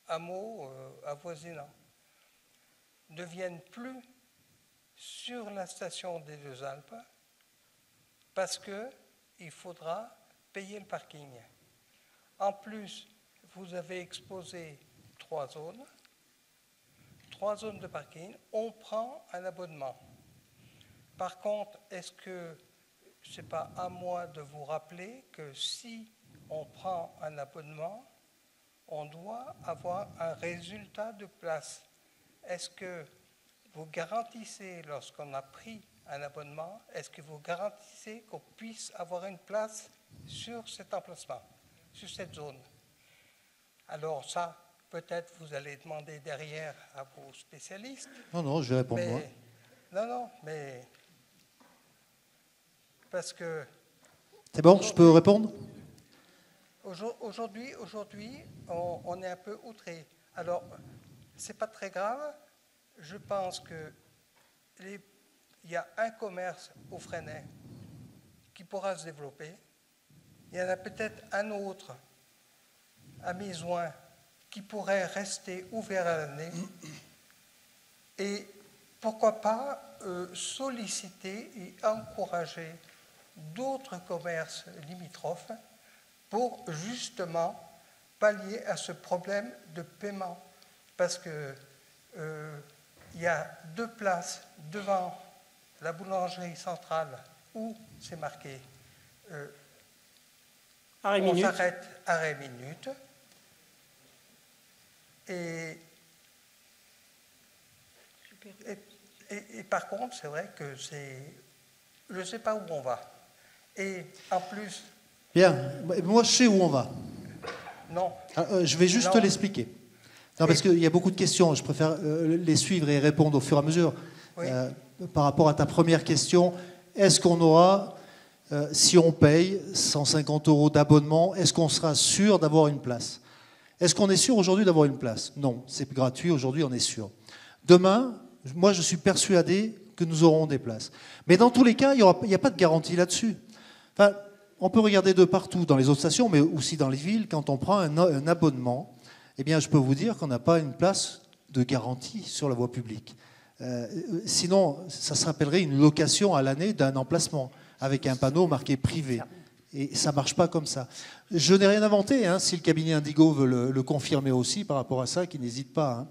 hameaux avoisinants ne viennent plus sur la station des Deux Alpes parce que il faudra payer le parking. En plus, vous avez exposé 3 zones de parking. On prend un abonnement. Par contre, est-ce que ce n'est pas à moi de vous rappeler que si on prend un abonnement, on doit avoir un résultat de place? Est-ce que vous garantissez, lorsqu'on a pris un abonnement, est-ce que vous garantissez qu'on puisse avoir une place sur cet emplacement, sur cette zone? Alors ça, peut-être vous allez demander derrière à vos spécialistes. Non, je vais répondre moi. Non, mais parce que... C'est bon, je peux répondre? Aujourd'hui, on est un peu outré. Alors, c'est pas très grave. Je pense que il y a un commerce au Fresnay qui pourra se développer. Il y en a peut-être un autre à Maisouin qui pourrait rester ouvert à l'année. Et pourquoi pas solliciter et encourager d'autres commerces limitrophes pour justement pallier à ce problème de paiement. Parce que il y a 2 places devant la boulangerie centrale où c'est marqué on s'arrête arrêt minute. Et par contre, c'est vrai que je ne sais pas où on va. Et en plus... Bien, moi je sais où on va. Non. Je vais juste l'expliquer. Non, parce qu'il y a beaucoup de questions, je préfère les suivre et répondre au fur et à mesure. Oui. Par rapport à ta première question, est-ce qu'on aura, si on paye 150 € d'abonnement, est-ce qu'on sera sûr d'avoir une place? Est-ce qu'on est sûr aujourd'hui d'avoir une place? Non, c'est gratuit, aujourd'hui on est sûr. Demain, moi je suis persuadé que nous aurons des places. Mais dans tous les cas, il n'y a pas de garantie là-dessus. Enfin, on peut regarder de partout, dans les autres stations, mais aussi dans les villes, quand on prend un abonnement, eh bien je peux vous dire qu'on n'a pas une place de garantie sur la voie publique. Sinon, ça s'appellerait une location à l'année d'un emplacement. avec un panneau marqué privé. Et ça ne marche pas comme ça. Je n'ai rien inventé, hein, si le cabinet Indigo veut le confirmer aussi par rapport à ça, qu'il n'hésite pas. Hein.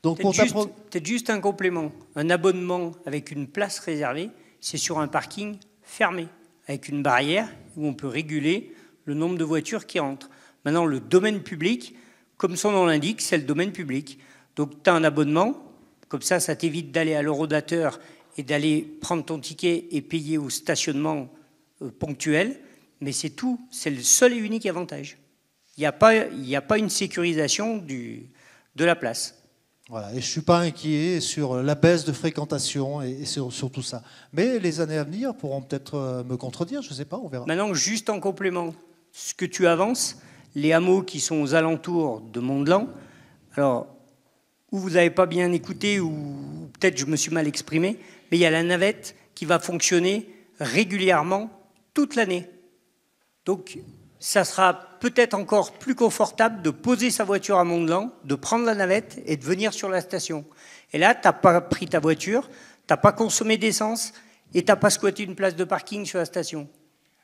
Donc, peut-être juste un complément. Un abonnement avec une place réservée, c'est sur un parking fermé, avec une barrière où on peut réguler le nombre de voitures qui rentrent. Maintenant, le domaine public, comme son nom l'indique, c'est le domaine public. Donc, tu as un abonnement, comme ça t'évite d'aller à l'horodateur et d'aller prendre ton ticket et payer au stationnement ponctuel. Mais c'est tout, c'est le seul et unique avantage. Il n'y a pas une sécurisation de la place. Voilà, et je ne suis pas inquiet sur la baisse de fréquentation et sur tout ça. Mais les années à venir pourront peut-être me contredire, je ne sais pas, on verra. Maintenant, juste en complément, ce que tu avances, les hameaux qui sont aux alentours de Mont-de-Lan, alors, ou vous n'avez pas bien écouté, ou peut-être je me suis mal exprimé, mais il y a la navette qui va fonctionner régulièrement toute l'année. Donc, ça sera peut-être encore plus confortable de poser sa voiture à Mont-de-Lan, de prendre la navette et de venir sur la station. Et là, tu n'as pas pris ta voiture, tu n'as pas consommé d'essence et tu n'as pas squatté une place de parking sur la station.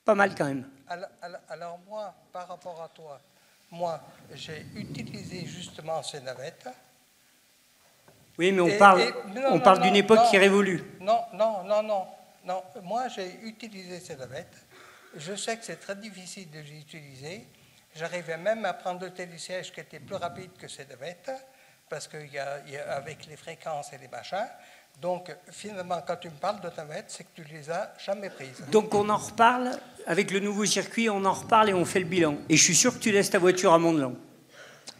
Pas mal quand même. Alors moi, par rapport à toi, moi, j'ai utilisé justement ces navettes. Oui, mais on parle d'une époque qui révolue. Non. Moi, j'ai utilisé ces navettes. Je sais que c'est très difficile de les utiliser. J'arrivais même à prendre le télésiège qui était plus rapide que ces navettes, parce qu'avec les fréquences et les machins. Donc, finalement, quand tu me parles de navettes, c'est que tu ne les as jamais prises. Donc, on en reparle. Avec le nouveau circuit, on en reparle et on fait le bilan. Et je suis sûr que tu laisses ta voiture à Mont-de-Lan.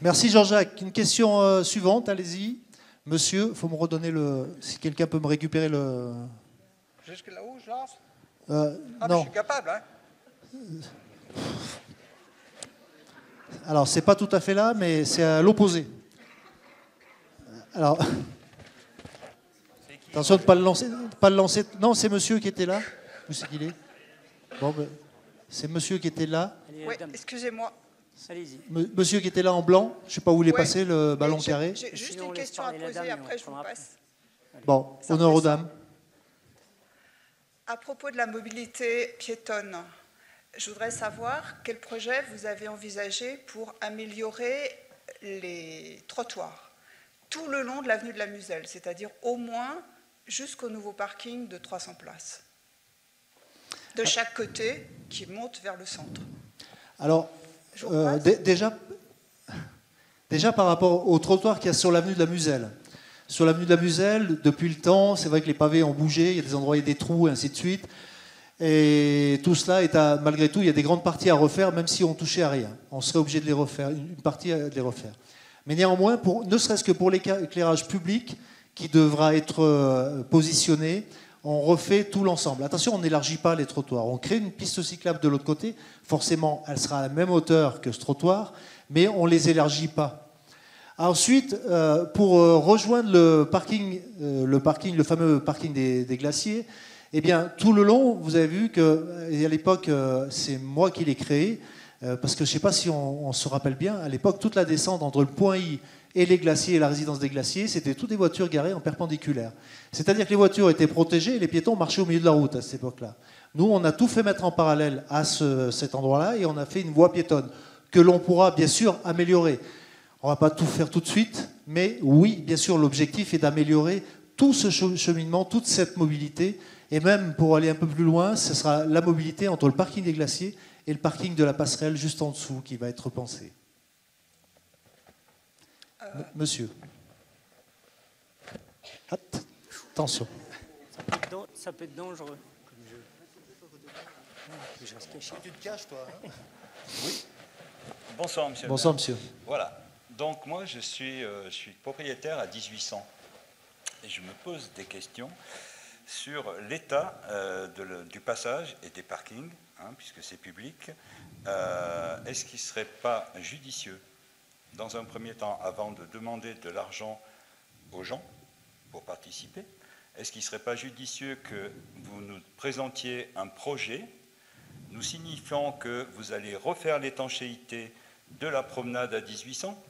Merci Jean-Jacques. Une question suivante, allez-y. Monsieur, il faut me redonner le... Si quelqu'un peut me récupérer le... Jusque là-haut, je lance non. Je suis capable, hein. Alors, c'est pas tout à fait là, mais c'est à l'opposé. Alors, attention de ne pas le lancer. Non, c'est monsieur qui était là. Où c'est qu'il est? Bon, ben, c'est monsieur qui était là. Oui, excusez-moi. Allez-y. Monsieur qui était là en blanc, je ne sais pas où il est passé, le ballon carré. J'ai juste une question à poser, après je vous passe. Bon, honneur aux dames. À propos de la mobilité piétonne, je voudrais savoir quel projet vous avez envisagé pour améliorer les trottoirs tout le long de l'avenue de la Muselle, c'est-à-dire au moins jusqu'au nouveau parking de 300 places, de chaque côté qui monte vers le centre. Alors, déjà par rapport au trottoir qu'il y a sur l'avenue de la Muselle. Sur l'avenue de la Muselle, depuis le temps, c'est vrai que les pavés ont bougé, il y a des endroits où il y a des trous, et ainsi de suite. Et tout cela est malgré tout, il y a des grandes parties à refaire, même si on touchait à rien. On serait obligé de les refaire, une partie de les refaire. Mais néanmoins, ne serait-ce que pour l'éclairage public qui devra être positionné, on refait tout l'ensemble. Attention, on n'élargit pas les trottoirs. On crée une piste cyclable de l'autre côté. Forcément, elle sera à la même hauteur que ce trottoir, mais on ne les élargit pas. Ensuite, pour rejoindre le fameux parking des glaciers, eh bien, tout le long, vous avez vu qu'à l'époque, c'est moi qui l'ai créé, parce que je ne sais pas si on se rappelle bien, à l'époque, toute la descente entre le point I et les glaciers et la résidence des glaciers, c'était toutes des voitures garées en perpendiculaire. C'est-à-dire que les voitures étaient protégées et les piétons marchaient au milieu de la route à cette époque-là. Nous, on a tout fait mettre en parallèle à cet endroit-là et on a fait une voie piétonne que l'on pourra bien sûr améliorer. On ne va pas tout faire tout de suite, mais oui, bien sûr, l'objectif est d'améliorer tout ce cheminement, toute cette mobilité. Et même pour aller un peu plus loin, ce sera la mobilité entre le parking des glaciers et le parking de la passerelle juste en dessous qui va être repensé. Monsieur. Attention. Ça peut être dangereux. Je reste caché. Tu te caches, toi, hein? Oui. Bonsoir, monsieur. Bonsoir, monsieur. Voilà. Donc, moi, je suis propriétaire à 1800. Et je me pose des questions sur l'état du passage et des parkings, hein, puisque c'est public. Est-ce qu'il ne serait pas judicieux, dans un premier temps, avant de demander de l'argent aux gens pour participer, est-ce qu'il ne serait pas judicieux que vous nous présentiez un projet nous signifiant que vous allez refaire l'étanchéité de la promenade à 1800,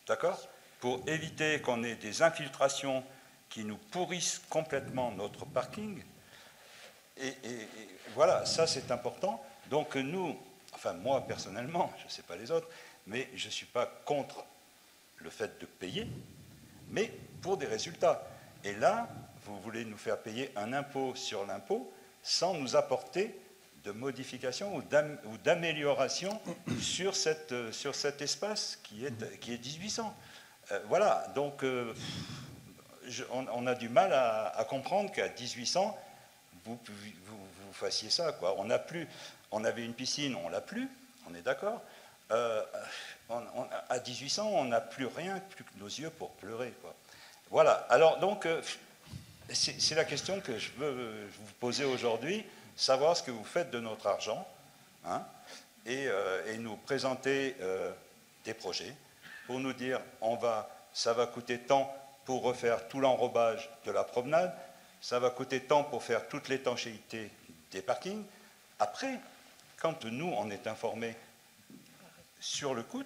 d'accord, pour éviter qu'on ait des infiltrations qui nous pourrissent complètement notre parking, Et voilà, ça c'est important. Donc nous, enfin moi personnellement, je ne sais pas les autres, mais je ne suis pas contre le fait de payer, mais pour des résultats. Et là, vous voulez nous faire payer un impôt sur l'impôt sans nous apporter de modification ou d'amélioration sur cet espace qui est 1800. Voilà, donc on a du mal à comprendre qu'à 1800, vous fassiez ça, quoi. On avait une piscine, on l'a plus, on est d'accord. À 1800, on n'a plus rien, plus que nos yeux pour pleurer, quoi. Voilà, alors donc, c'est la question que je veux vous poser aujourd'hui, savoir ce que vous faites de notre argent, hein, et nous présenter des projets pour nous dire, ça va coûter tant pour refaire tout l'enrobage de la promenade, ça va coûter tant pour faire toute l'étanchéité des parkings. Après, quand nous, on est informés sur le coût,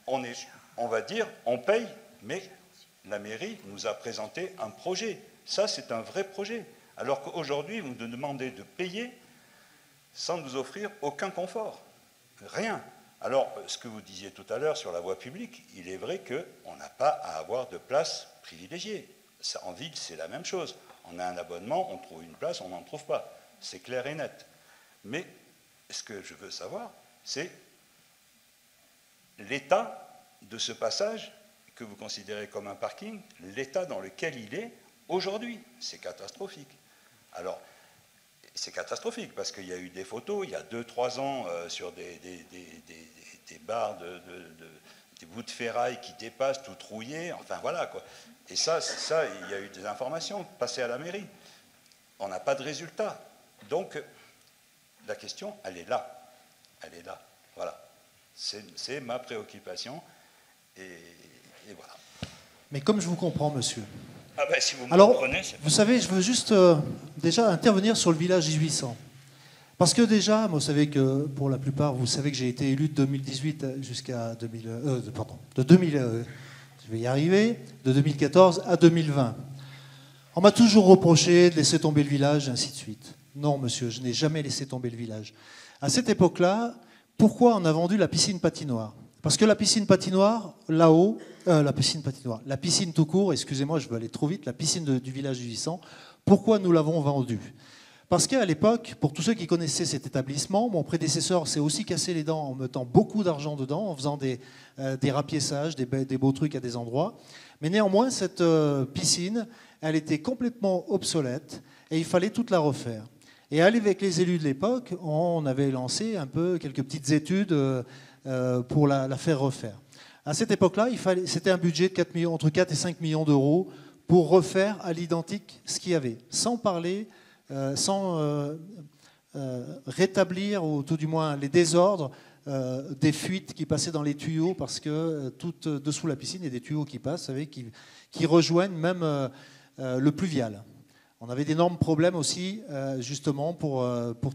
on va dire, on paye, mais la mairie nous a présenté un projet. Ça, c'est un vrai projet. Alors qu'aujourd'hui, vous nous demandez de payer sans nous offrir aucun confort. Rien. Alors, ce que vous disiez tout à l'heure sur la voie publique, il est vrai qu'on n'a pas à avoir de place privilégiée. Ça, en ville, c'est la même chose. On a un abonnement, on trouve une place, on n'en trouve pas. C'est clair et net. Mais ce que je veux savoir, c'est l'état de ce passage que vous considérez comme un parking, l'état dans lequel il est aujourd'hui. C'est catastrophique. Alors, c'est catastrophique parce qu'il y a eu des photos il y a 2-3 ans sur des barres, des bouts de ferraille qui dépassent, tout trouillés, enfin voilà quoi. Et ça, il y a eu des informations passées à la mairie. On n'a pas de résultat. Donc, la question, elle est là. Elle est là. Voilà. C'est ma préoccupation. Et voilà. Mais comme je vous comprends, monsieur. Ah ben, si vous me Alors, comprenez, vous savez, je veux juste déjà intervenir sur le village 1800. Parce que déjà, vous savez que pour la plupart, vous savez que j'ai été élu de 2018 jusqu'à de 2000, je vais y arriver, de 2014 à 2020. On m'a toujours reproché de laisser tomber le village, et ainsi de suite. Non, monsieur, je n'ai jamais laissé tomber le village. À cette époque-là, pourquoi on a vendu la piscine patinoire? Parce que la piscine patinoire, là-haut, la piscine tout court, excusez-moi, je veux aller trop vite, la piscine du village 1800, pourquoi nous l'avons vendue? Parce qu'à l'époque, pour tous ceux qui connaissaient cet établissement, mon prédécesseur s'est aussi cassé les dents en mettant beaucoup d'argent dedans, en faisant des rapiessages, des beaux trucs à des endroits. Mais néanmoins, cette piscine, elle était complètement obsolète et il fallait toute la refaire. Et avec les élus de l'époque, on avait lancé un peu quelques petites études pour la faire refaire. À cette époque-là, c'était un budget de entre 4 et 5 millions d'euros pour refaire à l'identique ce qu'il y avait, sans parler, sans rétablir, ou tout du moins les désordres des fuites qui passaient dans les tuyaux, parce que tout dessous la piscine, il y a des tuyaux qui passent, vous savez, qui rejoignent même le pluvial. On avait d'énormes problèmes aussi, justement, pour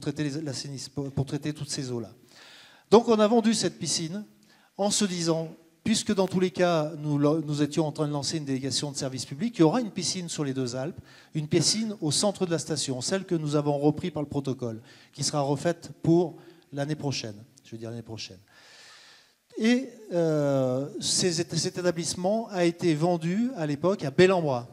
traiter pour traiter toutes ces eaux-là. Donc on a vendu cette piscine en se disant, puisque dans tous les cas, nous étions en train de lancer une délégation de service public, il y aura une piscine sur les deux Alpes, une piscine au centre de la station, celle que nous avons repris par le protocole, qui sera refaite pour l'année prochaine, je veux dire l'année prochaine. Et cet établissement a été vendu à l'époque à Bellambra,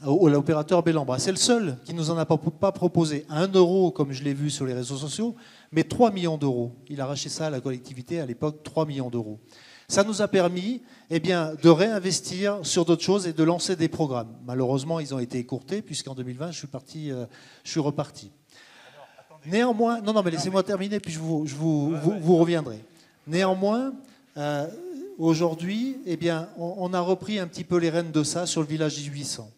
à l'opérateur Bellambra. C'est le seul qui ne nous en a pas proposé 1 euro, comme je l'ai vu sur les réseaux sociaux, mais 3 millions d'euros. Il a racheté ça à la collectivité à l'époque, 3 millions d'euros. Ça nous a permis de réinvestir sur d'autres choses et de lancer des programmes. Malheureusement, ils ont été écourtés, puisqu'en 2020, je suis reparti. Néanmoins, non, mais laissez-moi terminer, puis vous reviendrez. Néanmoins, aujourd'hui, on a repris un petit peu les rênes de ça sur le village 1800.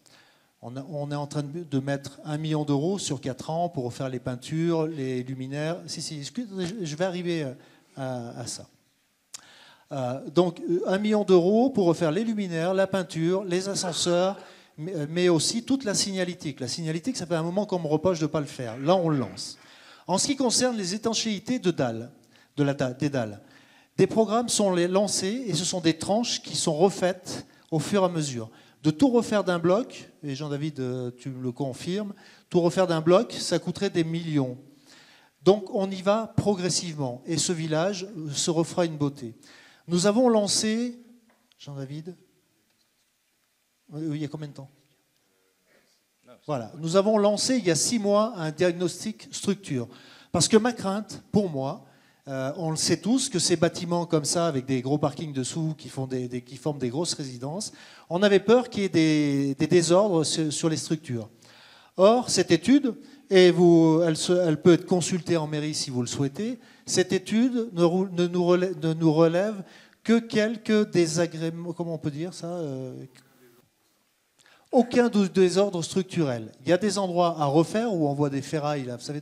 On est en train de mettre 1 million d'euros sur 4 ans pour refaire les peintures, les luminaires. Je vais arriver à ça. Donc 1 million d'euros pour refaire les luminaires, la peinture, les ascenseurs, mais aussi toute la signalétique. La signalétique, ça fait un moment qu'on me reproche de ne pas le faire. Là, on le lance. En ce qui concerne les étanchéités de dalles, des dalles, des programmes sont lancés et ce sont des tranches qui sont refaites au fur et à mesure. de tout refaire d'un bloc, et Jean-David, tu me le confirmes, tout refaire d'un bloc, ça coûterait des millions. Donc on y va progressivement, et ce village se refera une beauté. Nous avons lancé, Jean-David, il y a combien de temps? Voilà, nous avons lancé il y a 6 mois un diagnostic structure. Parce que ma crainte, pour moi, on le sait tous, que ces bâtiments comme ça, avec des gros parkings dessous, qui forment des grosses résidences, on avait peur qu'il y ait des désordres sur les structures. Or, cette étude, et elle peut être consultée en mairie si vous le souhaitez, cette étude ne nous relève que quelques désagréments, comment on peut dire ça, aucun désordre structurel. Il y a des endroits à refaire où on voit des ferrailles, là, vous savez,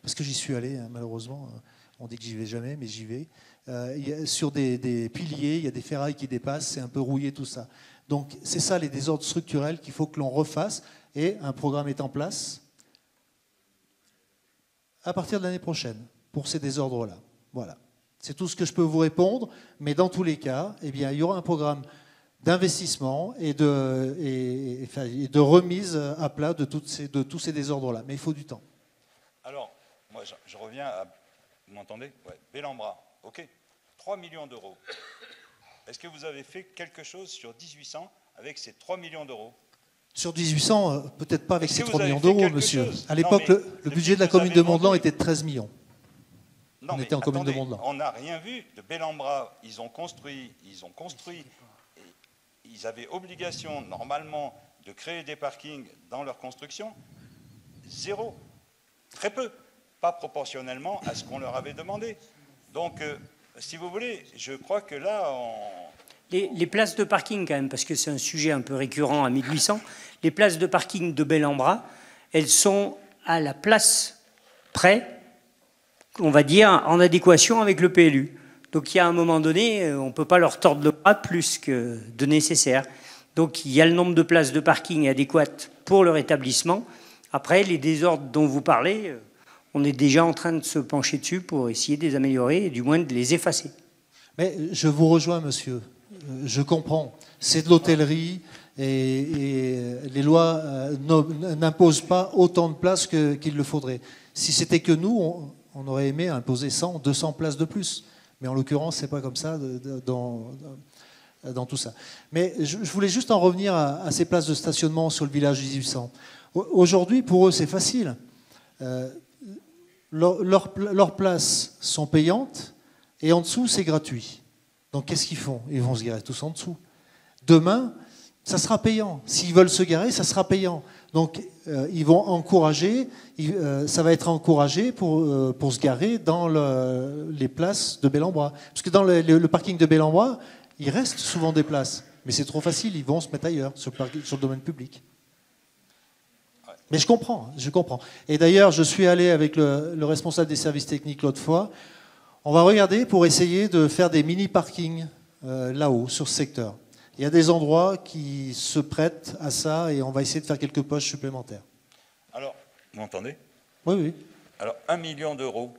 parce que j'y suis allé, hein, malheureusement, on dit que j'y vais jamais, mais j'y vais. Sur des piliers, il y a des ferrailles qui dépassent, c'est un peu rouillé tout ça. Donc c'est ça les désordres structurels qu'il faut que l'on refasse, et un programme est en place à partir de l'année prochaine pour ces désordres-là. Voilà. C'est tout ce que je peux vous répondre, mais dans tous les cas, eh bien, il y aura un programme d'investissement et de remise à plat de tous ces désordres-là. Mais il faut du temps. Alors, moi, je reviens à... Vous m'entendez? Ouais. Bellambra, ok. 3 millions d'euros. Est-ce que vous avez fait quelque chose sur 1800 avec ces 3 millions d'euros? Sur 1800, peut-être pas avec ces 3 millions d'euros, monsieur. À l'époque, le budget de la commune de Mont-de-Lan était de 13 millions. Non, on était en commune de Mont-de-Lan. On n'a rien vu de Bellambra. Ils ont construit. Ils avaient obligation, normalement, de créer des parkings dans leur construction. Zéro. Très peu. Pas proportionnellement à ce qu'on leur avait demandé. Donc, si vous voulez, je crois que là, Les places de parking, quand même, parce que c'est un sujet un peu récurrent à 1800, les places de parking de Bellambra, elles sont à la place près, on va dire, en adéquation avec le PLU. Donc il y a un moment donné, on ne peut pas leur tordre le bras plus que de nécessaire. Donc il y a le nombre de places de parking adéquates pour leur établissement. Après, les désordres dont vous parlez, on est déjà en train de se pencher dessus pour essayer de les améliorer et du moins de les effacer. Mais je vous rejoins, monsieur. Je comprends. C'est de l'hôtellerie et les lois n'imposent pas autant de places qu'il le faudrait. Si c'était que nous, on aurait aimé imposer 100, 200 places de plus. Mais en l'occurrence, c'est pas comme ça dans tout ça. Mais je voulais juste en revenir à ces places de stationnement sur le village 1800. Aujourd'hui, pour eux, c'est facile. Leurs places sont payantes et en dessous, c'est gratuit. Donc qu'est-ce qu'ils font? Ils vont se garer tous en dessous. Demain, ça sera payant. S'ils veulent se garer, ça sera payant. Donc ils vont encourager, ça va être encouragé pour se garer dans les places de Bellambra. Parce que dans le parking de Bellambra, il reste souvent des places. Mais c'est trop facile, ils vont se mettre ailleurs, sur le domaine public. Mais je comprends. Et d'ailleurs, je suis allé avec le responsable des services techniques l'autre fois. On va regarder pour essayer de faire des mini-parkings là-haut, sur ce secteur. Il y a des endroits qui se prêtent à ça et on va essayer de faire quelques poches supplémentaires. Alors, vous m'entendez? Oui, oui. Alors, 1 million d'euros.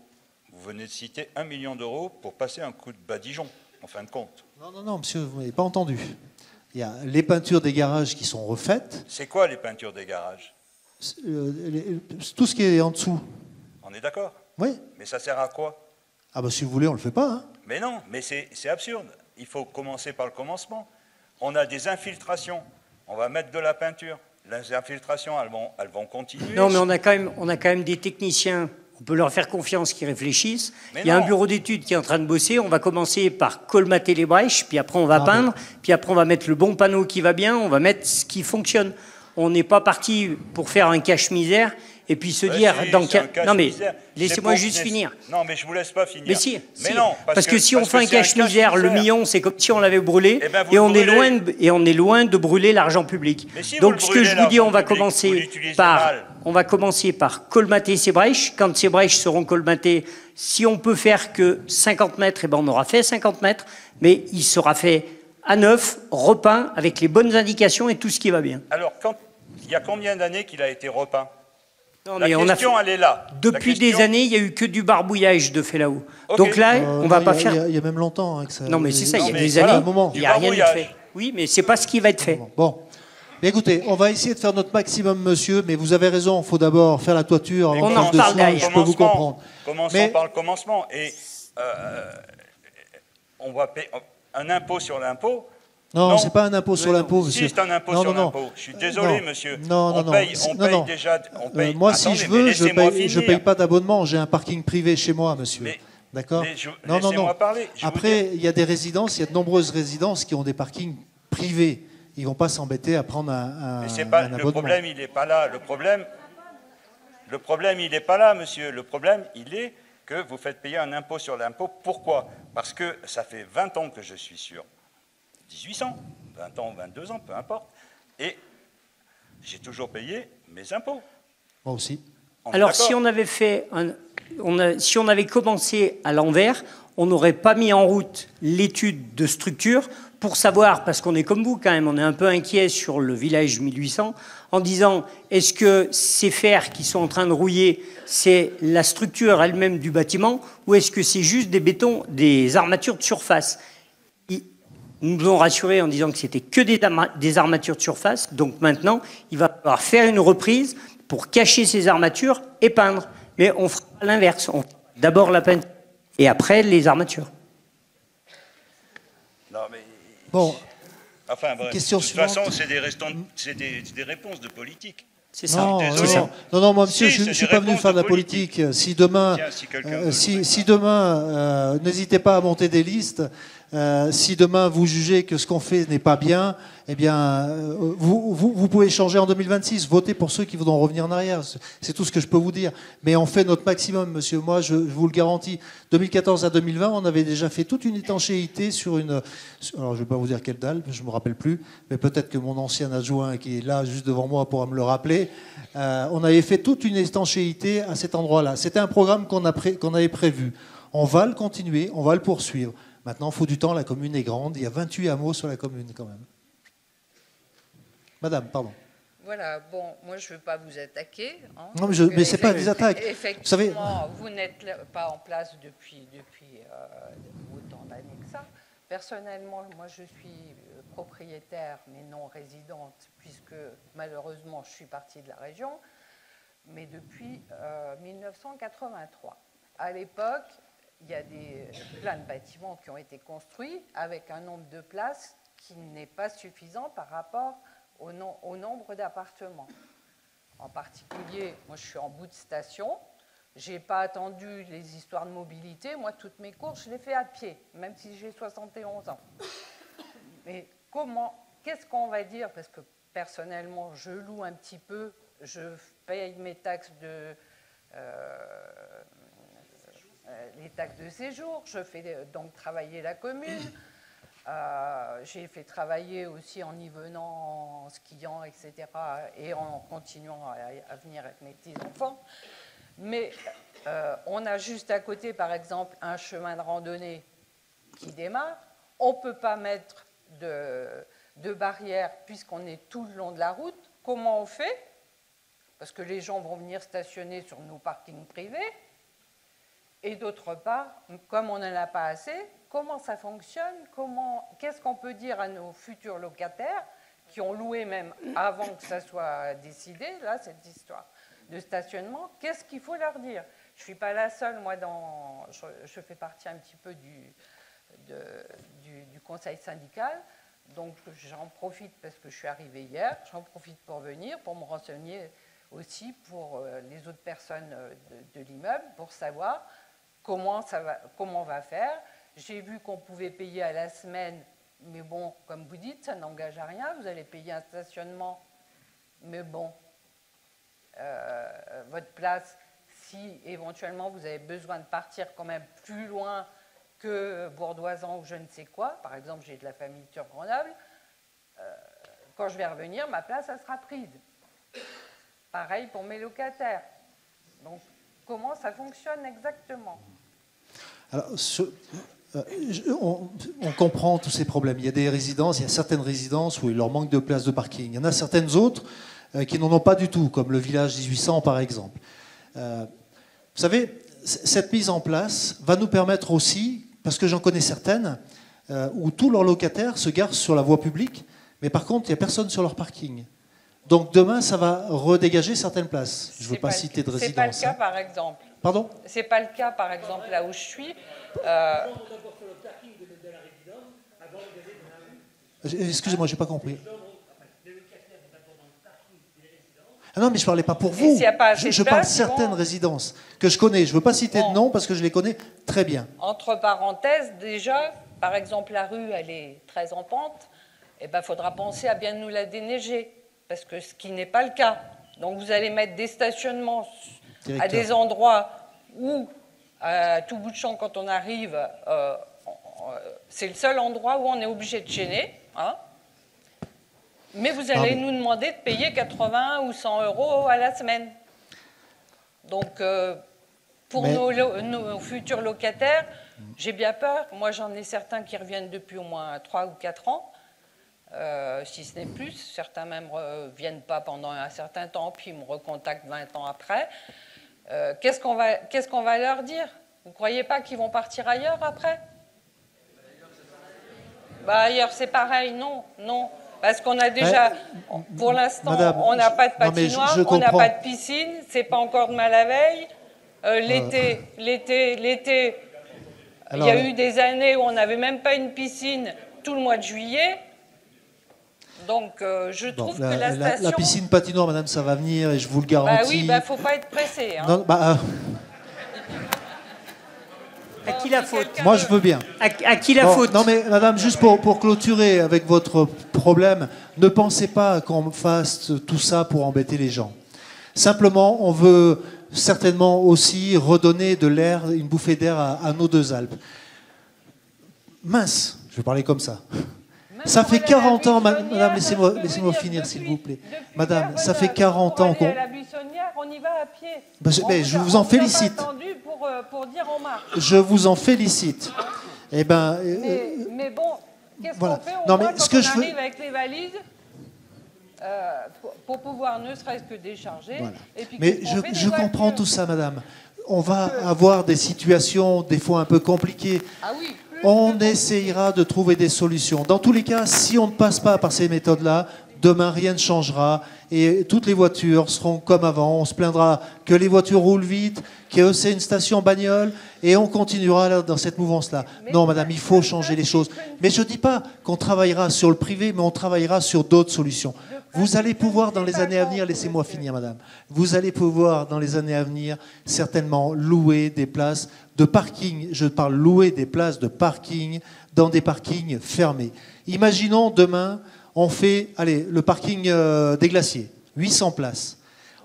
Vous venez de citer 1 million d'euros pour passer un coup de badigeon, en fin de compte. Non, monsieur, vous n'avez pas entendu. Il y a les peintures des garages qui sont refaites. C'est quoi les peintures des garages? Tout ce qui est en dessous. On est d'accord? Oui. Mais ça sert à quoi? Ah ben si vous voulez, on ne le fait pas. Hein. Mais non, mais c'est absurde. Il faut commencer par le commencement. On a des infiltrations. On va mettre de la peinture. Les infiltrations, elles vont continuer. Non, mais on a quand même des techniciens. On peut leur faire confiance qui réfléchissent. Il y a un bureau d'études qui est en train de bosser. On va commencer par colmater les brèches, puis après on va peindre, puis après on va mettre le bon panneau qui va bien, on va mettre ce qui fonctionne. On n'est pas parti pour faire un cache-misère et puis se dire... Non mais, laissez-moi juste finir. Non, mais je vous laisse pas finir. Mais si, non, parce que si on fait un cache-misère, le million, c'est comme si on l'avait brûlé, et on est loin de brûler l'argent public. Donc ce que je vous dis, on va commencer par colmater ces brèches. Quand ces brèches seront colmatées, si on peut faire que 50 mètres, on aura fait 50 mètres, mais il sera fait à neuf, repeint, avec les bonnes indications et tout ce qui va bien. Alors, il y a combien d'années qu'il a été repeint? Non, la question, elle est là. Depuis des années, il n'y a eu que du barbouillage de fait là-haut. Okay. Donc là, on ne va pas faire... Il y a même longtemps que ça... Non, mais c'est ça, il y a des années, il n'y a rien de fait. Oui, mais ce n'est pas ce qui va être fait. Bon, Mais écoutez, on va essayer de faire notre maximum, monsieur, mais vous avez raison, il faut d'abord faire la toiture avant On de en faire parle dessous, derrière. je peux vous comprendre. Commençons par le commencement. Et on va payer un impôt sur l'impôt. Non, c'est pas un impôt sur l'impôt, monsieur. Si, c'est un impôt sur l'impôt. Je suis désolé, monsieur. On paye déjà. Moi, si je veux, je paye pas d'abonnement. J'ai un parking privé chez moi, monsieur. D'accord. Laissez-moi parler. Après, il y a des résidences, il y a de nombreuses résidences qui ont des parkings privés. Ils vont pas s'embêter à prendre un abonnement. Le problème, il n'est pas là. Le problème, il n'est pas là, monsieur. Le problème, il est que vous faites payer un impôt sur l'impôt. Pourquoi? Parce que ça fait 20 ans que je suis sur 18 ans, 20 ans, 22 ans, peu importe. Et j'ai toujours payé mes impôts. Moi aussi. Alors, si on avait fait si on avait commencé à l'envers, on n'aurait pas mis en route l'étude de structure pour savoir, parce qu'on est comme vous quand même, on est un peu inquiet sur le village 1800, en disant, est-ce que ces fers qui sont en train de rouiller, c'est la structure elle-même du bâtiment, ou est-ce que c'est juste des bétons, des armatures de surface? Ils nous ont rassurés en disant que c'était que des armatures de surface, donc maintenant, il va falloir faire une reprise pour cacher ces armatures et peindre. Mais on fera l'inverse, on fera d'abord la peinture et après les armatures. Non, mais... Bon. Enfin, bref. Question de toute façon, c'est des réponses de politique. C'est ça. Non, moi, monsieur, je ne suis pas venu faire de la politique. Si demain, n'hésitez pas à monter des listes. Si demain vous jugez que ce qu'on fait n'est pas bien, eh bien, vous pouvez changer en 2026, voter pour ceux qui voudront revenir en arrière. C'est tout ce que je peux vous dire. Mais on fait notre maximum, monsieur. Moi, je vous le garantis. 2014 à 2020, on avait déjà fait toute une étanchéité sur une... Alors, je ne vais pas vous dire quelle dalle, je ne me rappelle plus, mais peut-être que mon ancien adjoint qui est là, juste devant moi, pourra me le rappeler. On avait fait toute une étanchéité à cet endroit-là. C'était un programme qu'on avait prévu. On va le continuer, on va le poursuivre. Maintenant, il faut du temps, la commune est grande, il y a 28 hameaux sur la commune quand même. Madame, pardon. Voilà, bon, moi je ne veux pas vous attaquer. Hein, non, mais ce n'est pas des attaques. Effectivement, vous n'êtes pas en place depuis autant d'années que ça. Personnellement, moi je suis propriétaire mais non résidente, puisque malheureusement je suis partie de la région, mais depuis 1983. À l'époque, il y a plein de bâtiments qui ont été construits avec un nombre de places qui n'est pas suffisant par rapport au nombre d'appartements. En particulier, moi je suis en bout de station, je n'ai pas attendu les histoires de mobilité, moi toutes mes courses je les fais à pied, même si j'ai 71 ans. Mais qu'est-ce qu'on va dire? Parce que personnellement je loue un petit peu, je paye mes taxes les taxes de séjour, je fais donc travailler la commune, j'ai fait travailler aussi en y venant, en skiant, etc., et en continuant à venir avec mes petits-enfants. Mais on a juste à côté, par exemple, un chemin de randonnée qui démarre. On ne peut pas mettre de barrière puisqu'on est tout le long de la route. Comment on fait? Parce que les gens vont venir stationner sur nos parkings privés. Et d'autre part, comme on n'en a pas assez, comment ça fonctionne? Qu'est-ce qu'on peut dire à nos futurs locataires qui ont loué même avant que ça soit décidé, là, cette histoire de stationnement? Qu'est-ce qu'il faut leur dire? Je ne suis pas la seule, moi, je fais partie un petit peu du conseil syndical, donc j'en profite parce que je suis arrivée hier, j'en profite pour venir, pour me renseigner aussi pour les autres personnes de l'immeuble, pour savoir comment on va faire. J'ai vu qu'on pouvait payer à la semaine, mais bon, comme vous dites, ça n'engage à rien. Vous allez payer un stationnement, mais bon, votre place, si éventuellement vous avez besoin de partir quand même plus loin que Bourdoisan ou je ne sais quoi, par exemple, j'ai de la famille sur Grenoble, quand je vais revenir, ma place, elle sera prise. Pareil pour mes locataires. Donc, comment ça fonctionne exactement? Alors, on comprend tous ces problèmes. Il y a des résidences, il y a certaines résidences où il leur manque de places de parking. Il y en a certaines autres qui n'en ont pas du tout, comme le village 1800 par exemple. Vous savez, cette mise en place va nous permettre aussi, parce que j'en connais certaines, où tous leurs locataires se garent sur la voie publique, Mais par contre, il n'y a personne sur leur parking. Donc demain, ça va redégager certaines places. Je ne veux pas citer de résidence. C'est pas le cas, par exemple. Pardon? C'est pas le cas, par exemple, là où je suis. Excusez-moi, je n'ai pas compris. Ah non, mais je ne parlais pas pour vous. Je parle de certaines résidences que je connais. Je ne veux pas citer de nom parce que je les connais très bien. Entre parenthèses, déjà, par exemple, la rue, elle est très en pente. Eh ben, faudra penser à bien nous la déneiger, parce que ce qui n'est pas le cas. Donc, vous allez mettre des stationnements à des endroits où, à tout bout de champ, quand on arrive, c'est le seul endroit où on est obligé de chaîner. Hein. Mais vous allez nous demander de payer 80 ou 100 € à la semaine. Donc, pour nos futurs locataires, j'ai bien peur. Moi, j'en ai certains qui reviennent depuis au moins 3 ou 4 ans, si ce n'est plus. Certains même ne viennent pas pendant un certain temps, puis ils me recontactent 20 ans après. Qu'est-ce qu'on va leur dire? Vous ne croyez pas qu'ils vont partir ailleurs après? Ailleurs, c'est pareil, non. Parce qu'on a déjà, pour l'instant, on n'a pas de patinoire, on n'a pas de piscine, c'est pas encore de mal à veille. L'été, il y a eu des années où on n'avait même pas une piscine tout le mois de juillet. Donc, je trouve que la station... La piscine patinoire, madame, ça va venir et je vous le garantis. Oui, faut pas être pressé. Hein. Non, à qui la faute? Moi, je veux bien. À qui la faute? Non, mais madame, juste pour clôturer avec votre problème, ne pensez pas qu'on fasse tout ça pour embêter les gens. Simplement, on veut certainement aussi redonner de l'air, une bouffée d'air à nos deux Alpes. Mince, je vais parler comme ça. Ça fait 40 ans, madame, laissez-moi finir, s'il vous plaît. Madame, ça fait 40 ans qu'on... On y va à pied. Je vous en félicite. Pour dire on marche. Je vous en félicite. Eh ben, mais bon, qu'est-ce voilà. qu'on fait? On arrive avec les valises pour pouvoir ne serait-ce que décharger. Voilà. Et puis mais je comprends tout ça, madame. On va avoir des situations des fois un peu compliquées. Ah oui. On essayera de trouver des solutions. Dans tous les cas, si on ne passe pas par ces méthodes-là, demain, rien ne changera et toutes les voitures seront comme avant. On se plaindra que les voitures roulent vite, que c'est une station bagnole et on continuera dans cette mouvance-là. Non, madame, il faut changer les choses. Mais je ne dis pas qu'on travaillera sur le privé, mais on travaillera sur d'autres solutions. Vous allez pouvoir, dans les années à venir, laissez-moi finir, madame, vous allez pouvoir, dans les années à venir, certainement louer des places de parking. Je parle louer des places de parking dans des parkings fermés. Imaginons demain... On fait, allez, le parking des glaciers, 800 places.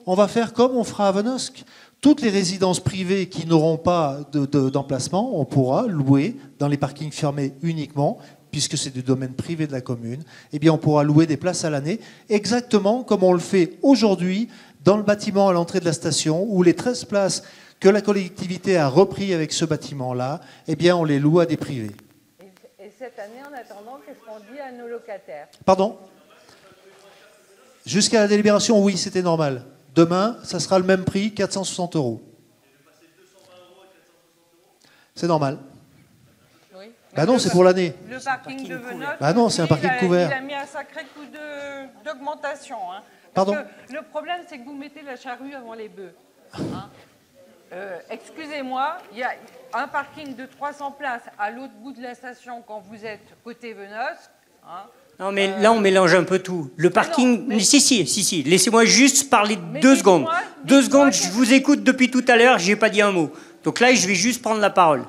On va faire comme on fera à Venosque. Toutes les résidences privées qui n'auront pas d'emplacement, on pourra louer dans les parkings fermés uniquement, puisque c'est du domaine privé de la commune. Eh bien, on pourra louer des places à l'année, exactement comme on le fait aujourd'hui dans le bâtiment à l'entrée de la station, où les 13 places que la collectivité a repris avec ce bâtiment-là, eh bien, on les loue à des privés. Et cette année, en attendant, qu'est-ce qu'on dit à nos locataires? Pardon? Jusqu'à la délibération, oui, c'était normal. Demain, ça sera le même prix, 460 €. C'est normal. Oui. Non, c'est pour l'année. Le parking de Venosque, non, c'est un parking couvert. Il a mis un sacré coup d'augmentation. Hein. Pardon? Que le problème, c'est que vous mettez la charrue avant les bœufs. Hein. Excusez-moi, il y a un parking de 300 places à l'autre bout de la station quand vous êtes côté Venosque. Hein. Non, mais là, on mélange un peu tout. Le parking... Non, si. Laissez-moi juste parler 2 secondes. 2 secondes, je vous écoute depuis tout à l'heure, je n'ai pas dit un mot. Donc là, je vais juste prendre la parole.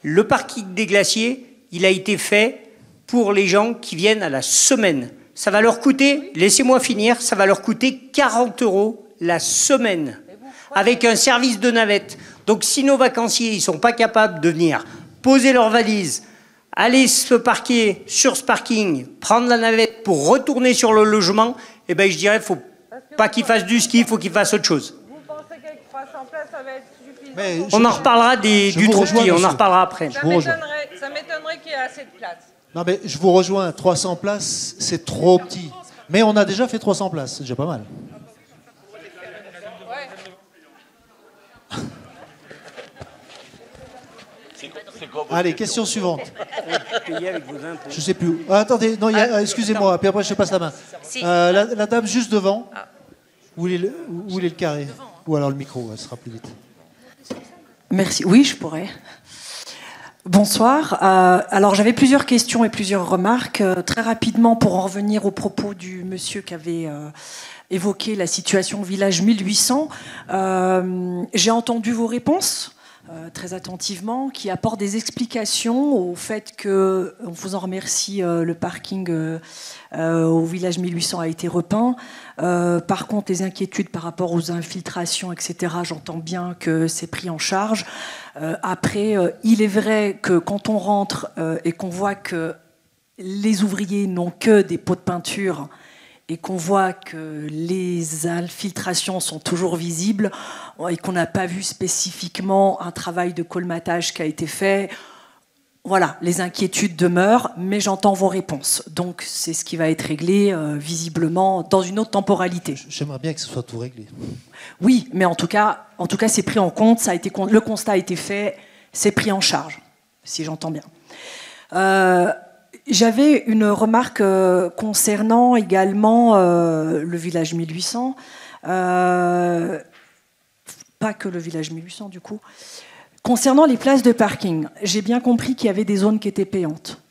Le parking des glaciers, il a été fait pour les gens qui viennent à la semaine. Ça va leur coûter, laissez-moi finir, ça va leur coûter 40 € la semaine. Avec un service de navette. Donc si nos vacanciers ne sont pas capables de venir poser leurs valises, aller se parquer sur ce parking, prendre la navette pour retourner sur le logement, eh ben, je dirais qu'il ne faut pas qu'ils fassent du ski, il faut qu'ils fassent autre chose. Vous pensez qu'avec 300 places, ça va être suffisant? On en reparlera du trop petit, on en reparlera après. Ça m'étonnerait qu'il y ait assez de place. Non mais je vous rejoins, 300 places, c'est trop petit. Mais on a déjà fait 300 places, c'est déjà pas mal. C'est Allez, question suivante. Payer avec vos impôts. Je ne sais plus. Ah, attendez, non, excusez-moi, puis après je passe la main. Si. La dame juste devant. Vous voulez le carré? Ou alors le micro, ça sera plus vite. Merci. Oui, je pourrais. Bonsoir. Alors j'avais plusieurs questions et plusieurs remarques. Très rapidement, pour en revenir aux propos du monsieur qui avait évoqué la situation au village 1800, j'ai entendu vos réponses très attentivement, qui apportent des explications au fait que, on vous en remercie, le parking au village 1800 a été repeint. Par contre, les inquiétudes par rapport aux infiltrations, etc., j'entends bien que c'est pris en charge. Après, il est vrai que quand on rentre et qu'on voit que les ouvriers n'ont que des pots de peinture et qu'on voit que les infiltrations sont toujours visibles et qu'on n'a pas vu spécifiquement un travail de colmatage qui a été fait, voilà, les inquiétudes demeurent, mais j'entends vos réponses. Donc c'est ce qui va être réglé visiblement dans une autre temporalité. J'aimerais bien que ce soit tout réglé. Oui, mais en tout cas c'est pris en compte, ça a été, le constat a été fait, c'est pris en charge, si j'entends bien. J'avais une remarque concernant également le village 1800, pas que le village 1800 du coup. Concernant les places de parking, j'ai bien compris qu'il y avait des zones qui étaient payantes.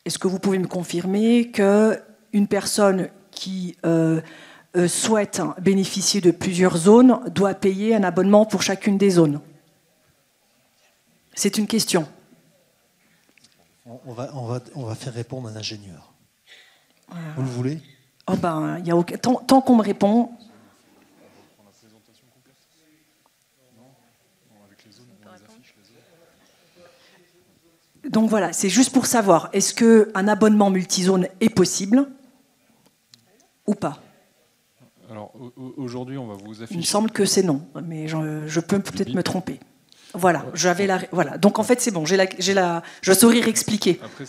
Est-ce que vous pouvez me confirmer qu'une personne qui souhaite bénéficier de plusieurs zones doit payer un abonnement pour chacune des zones? C'est une question. On va faire répondre un ingénieur. Vous le voulez? Oh ben, y a aucun... tant qu'on me répond... Donc voilà, c'est juste pour savoir, est-ce qu'un abonnement multizone est possible ou pas? Alors aujourd'hui, on va vous afficher... Il me semble que c'est non, mais je peux peut-être me tromper. Voilà, voilà. Donc en fait, c'est bon, je saurais réexpliquer. Après,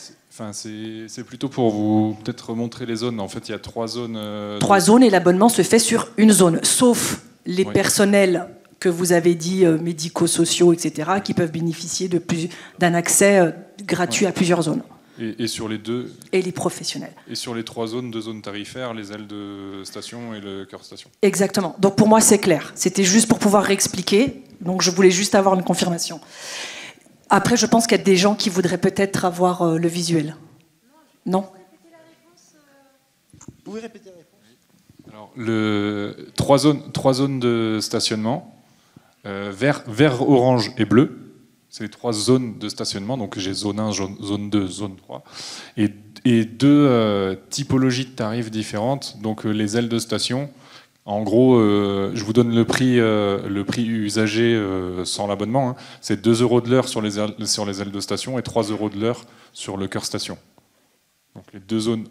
c'est plutôt pour vous peut-être montrer les zones. En fait, il y a 3 zones. 3 zones et l'abonnement se fait sur une zone, sauf les personnels que vous avez dit, médico-sociaux, etc., qui peuvent bénéficier d'un accès gratuit à plusieurs zones. Et sur les deux. Et les professionnels. Et sur les 3 zones, 2 zones tarifaires, les ailes de station et le cœur station. Exactement. Donc pour moi, c'est clair. C'était juste pour pouvoir réexpliquer. Donc je voulais juste avoir une confirmation. Après, je pense qu'il y a des gens qui voudraient peut-être avoir le visuel. Non? Vous pouvez répéter la réponse? Alors, 3 zones de stationnement, vert, orange et bleu. C'est les 3 zones de stationnement. Donc j'ai zone 1, zone 2, zone 3. Et 2 typologies de tarifs différentes. Donc les ailes de station. En gros, je vous donne le prix usager sans l'abonnement. Hein. C'est 2 € de l'heure sur les ailes de station et 3 € de l'heure sur le cœur station. Donc les 2 zones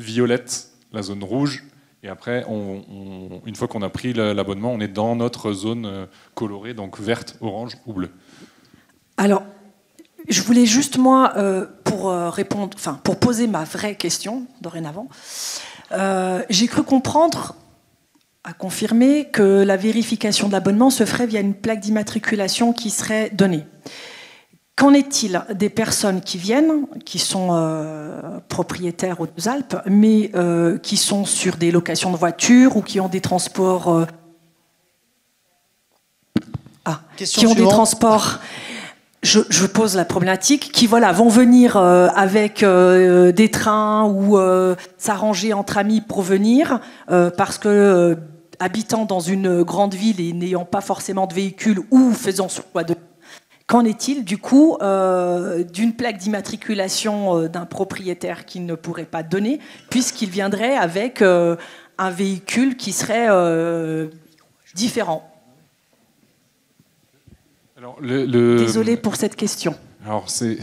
violettes, la zone rouge, et après, une fois qu'on a pris l'abonnement, on est dans notre zone colorée, donc verte, orange ou bleue. Alors, je voulais juste, moi, pour poser ma vraie question, dorénavant, j'ai cru comprendre, à confirmer, que la vérification de l'abonnement se ferait via une plaque d'immatriculation qui serait donnée. Qu'en est-il des personnes qui viennent, qui sont propriétaires aux Alpes, mais qui sont sur des locations de voitures ou qui ont des transports... qui ont des transports... Je pose la problématique, qui vont venir avec des trains ou s'arranger entre amis pour venir, parce que habitant dans une grande ville et n'ayant pas forcément de véhicule ou faisant choix de... Qu'en est-il du coup d'une plaque d'immatriculation d'un propriétaire qui ne pourrait pas donner, puisqu'il viendrait avec un véhicule qui serait différent? Alors, Désolé pour cette question. Alors c'est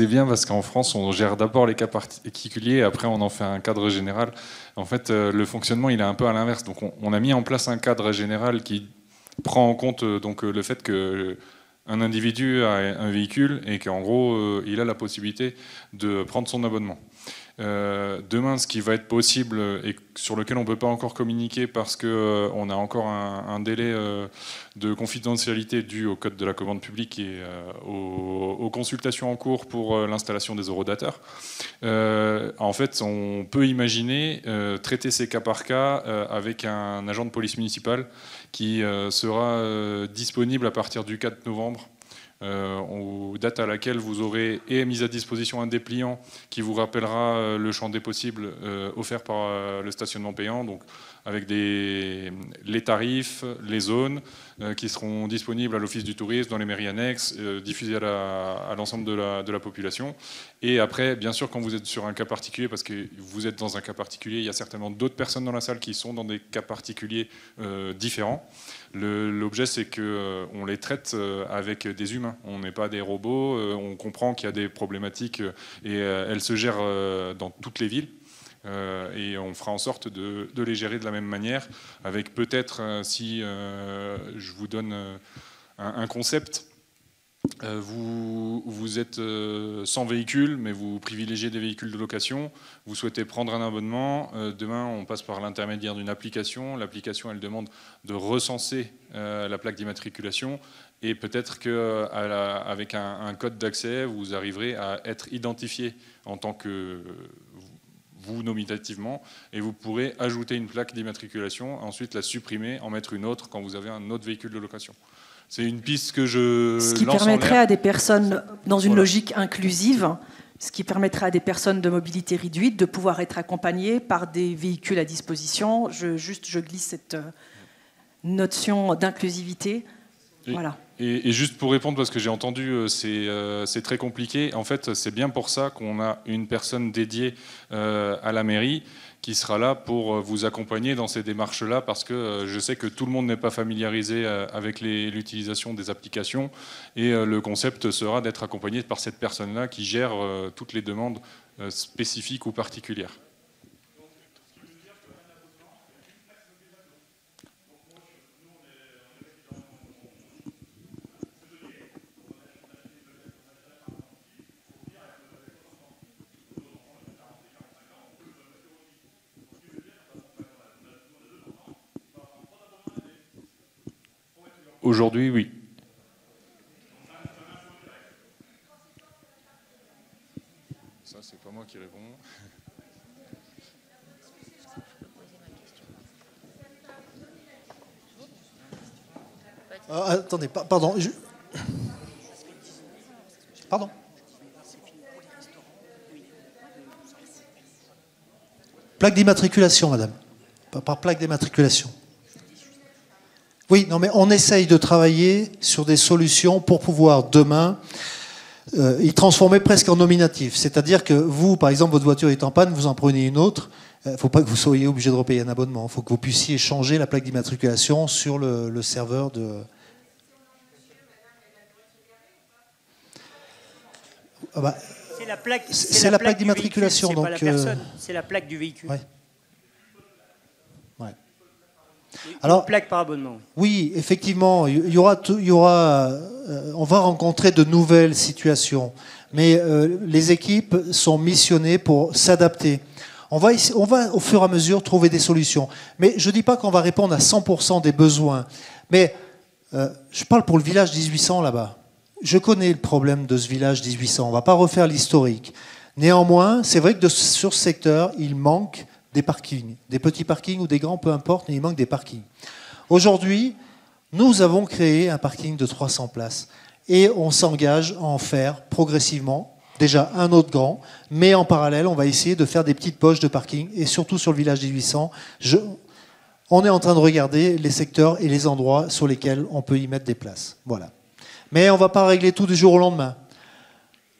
bien parce qu'en France, on gère d'abord les cas particuliers et après on en fait un cadre général. En fait, le fonctionnement, il est un peu à l'inverse. Donc on a mis en place un cadre général qui prend en compte donc, le fait qu'un individu a un véhicule et qu'en gros, il a la possibilité de prendre son abonnement. Demain, ce qui va être possible et sur lequel on ne peut pas encore communiquer parce qu'on a encore un délai de confidentialité dû au code de la commande publique et aux consultations en cours pour l'installation des horodateurs. En fait, on peut imaginer traiter ces cas par cas avec un agent de police municipale qui sera disponible à partir du 4 novembre. Date à laquelle vous aurez mis à disposition un dépliant qui vous rappellera le champ des possibles offert par le stationnement payant, donc avec les tarifs, les zones qui seront disponibles à l'Office du tourisme, dans les mairies annexes, diffusées à l'ensemble de la population. Et après, bien sûr, quand vous êtes sur un cas particulier, parce que vous êtes dans un cas particulier, il y a certainement d'autres personnes dans la salle qui sont dans des cas particuliers différents. L'objet, c'est qu'on les traite avec des humains. On n'est pas des robots, on comprend qu'il y a des problématiques et elles se gèrent dans toutes les villes. Et on fera en sorte de les gérer de la même manière, avec peut-être, si je vous donne un concept, vous êtes sans véhicule, mais vous privilégiez des véhicules de location, vous souhaitez prendre un abonnement, demain on passe par l'intermédiaire d'une application, l'application elle demande de recenser la plaque d'immatriculation, et peut-être qu'avec un code d'accès, vous arriverez à être identifié en tant que vous nominativement, et vous pourrez ajouter une plaque d'immatriculation, ensuite la supprimer, en mettre une autre quand vous avez un autre véhicule de location. C'est une piste que je Ce qui lance permettrait à des personnes, dans une Voilà. logique inclusive, ce qui permettrait à des personnes de mobilité réduite de pouvoir être accompagnées par des véhicules à disposition. Je glisse cette notion d'inclusivité. Voilà. Et juste pour répondre, parce que j'ai entendu, c'est très compliqué. En fait, c'est bien pour ça qu'on a une personne dédiée à la mairie qui sera là pour vous accompagner dans ces démarches-là, parce que je sais que tout le monde n'est pas familiarisé avec l'utilisation des applications, et le concept sera d'être accompagné par cette personne-là qui gère toutes les demandes spécifiques ou particulières. Aujourd'hui, oui. Ça, c'est pas moi qui réponds. Attendez, pardon. Pardon. Plaque d'immatriculation, madame. Par plaque d'immatriculation. Oui, non, mais on essaye de travailler sur des solutions pour pouvoir demain y transformer presque en nominatif. C'est-à-dire que vous, par exemple, votre voiture est en panne, vous en prenez une autre. Il ne faut pas que vous soyez obligé de repayer un abonnement. Il faut que vous puissiez changer la plaque d'immatriculation sur le serveur de. Ah bah, c'est la plaque d'immatriculation. C'est pas la personne, c'est la plaque du véhicule. Ouais. Ouais. Alors, une plaque par abonnement. Oui, effectivement, il y aura, on va rencontrer de nouvelles situations, mais les équipes sont missionnées pour s'adapter. On va au fur et à mesure trouver des solutions. Mais je ne dis pas qu'on va répondre à 100% des besoins. Mais je parle pour le village 1800 là-bas. Je connais le problème de ce village 1800. On ne va pas refaire l'historique. Néanmoins, c'est vrai que sur ce secteur, il manque des parkings. Des petits parkings ou des grands, peu importe, mais il manque des parkings. Aujourd'hui, nous avons créé un parking de 300 places. Et on s'engage à en faire progressivement. Déjà un autre grand, mais en parallèle, on va essayer de faire des petites poches de parking, et surtout sur le village 1800, on est en train de regarder les secteurs et les endroits sur lesquels on peut y mettre des places. Voilà. Mais on ne va pas régler tout du jour au lendemain.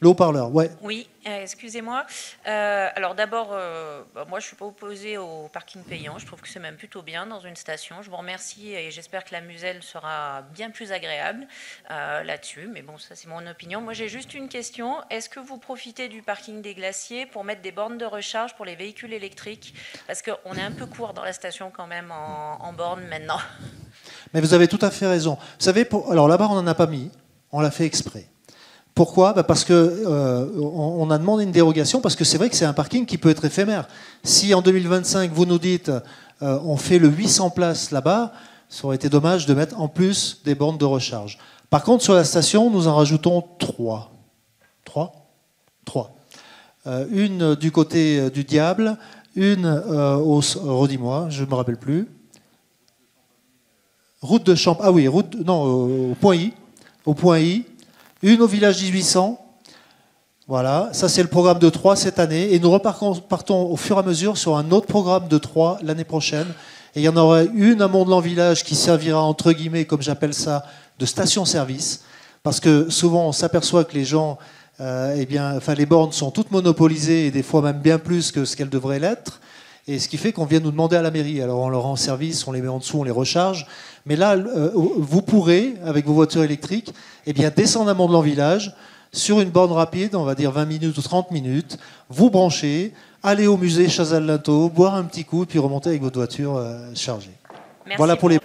Le haut-parleur, ouais. Oui, excusez-moi. Alors d'abord, moi je ne suis pas opposée au parking payant. Je trouve que c'est même plutôt bien dans une station. Je vous remercie et j'espère que la Muselle sera bien plus agréable là-dessus. Mais bon, ça c'est mon opinion. Moi j'ai juste une question. Est-ce que vous profitez du parking des Glaciers pour mettre des bornes de recharge pour les véhicules électriques? Parce qu'on est un peu court dans la station quand même en bornes maintenant. Mais vous avez tout à fait raison. Vous savez, alors là-bas on n'en a pas mis. On l'a fait exprès. Pourquoi? Parce qu'on a demandé une dérogation, parce que c'est vrai que c'est un parking qui peut être éphémère. Si en 2025, vous nous dites on fait le 800 places là-bas, ça aurait été dommage de mettre en plus des bornes de recharge. Par contre, sur la station, nous en rajoutons 3. 3 une du côté du Diable, une redis-moi, je ne me rappelle plus. Route de Champ, ah oui, au Point I. Au Point I. Une au village 1800. Voilà, ça c'est le programme de 3 cette année. Et nous repartons au fur et à mesure sur un autre programme de 3 l'année prochaine. Et il y en aura une à Mont-de-Lan-Village qui servira, entre guillemets, comme j'appelle ça, de station-service. Parce que souvent on s'aperçoit que les gens, les bornes sont toutes monopolisées et des fois même bien plus que ce qu'elles devraient l'être. Et ce qui fait qu'on vient nous demander à la mairie. Alors on leur rend service, on les met en dessous, on les recharge. Mais là, vous pourrez, avec vos voitures électriques, descendre à Mont-de-Lan-Village sur une borne rapide, on va dire 20 minutes ou 30 minutes, vous brancher, aller au musée Chazal-Linteau, boire un petit coup, puis remonter avec votre voiture chargée. Merci. Voilà pour les...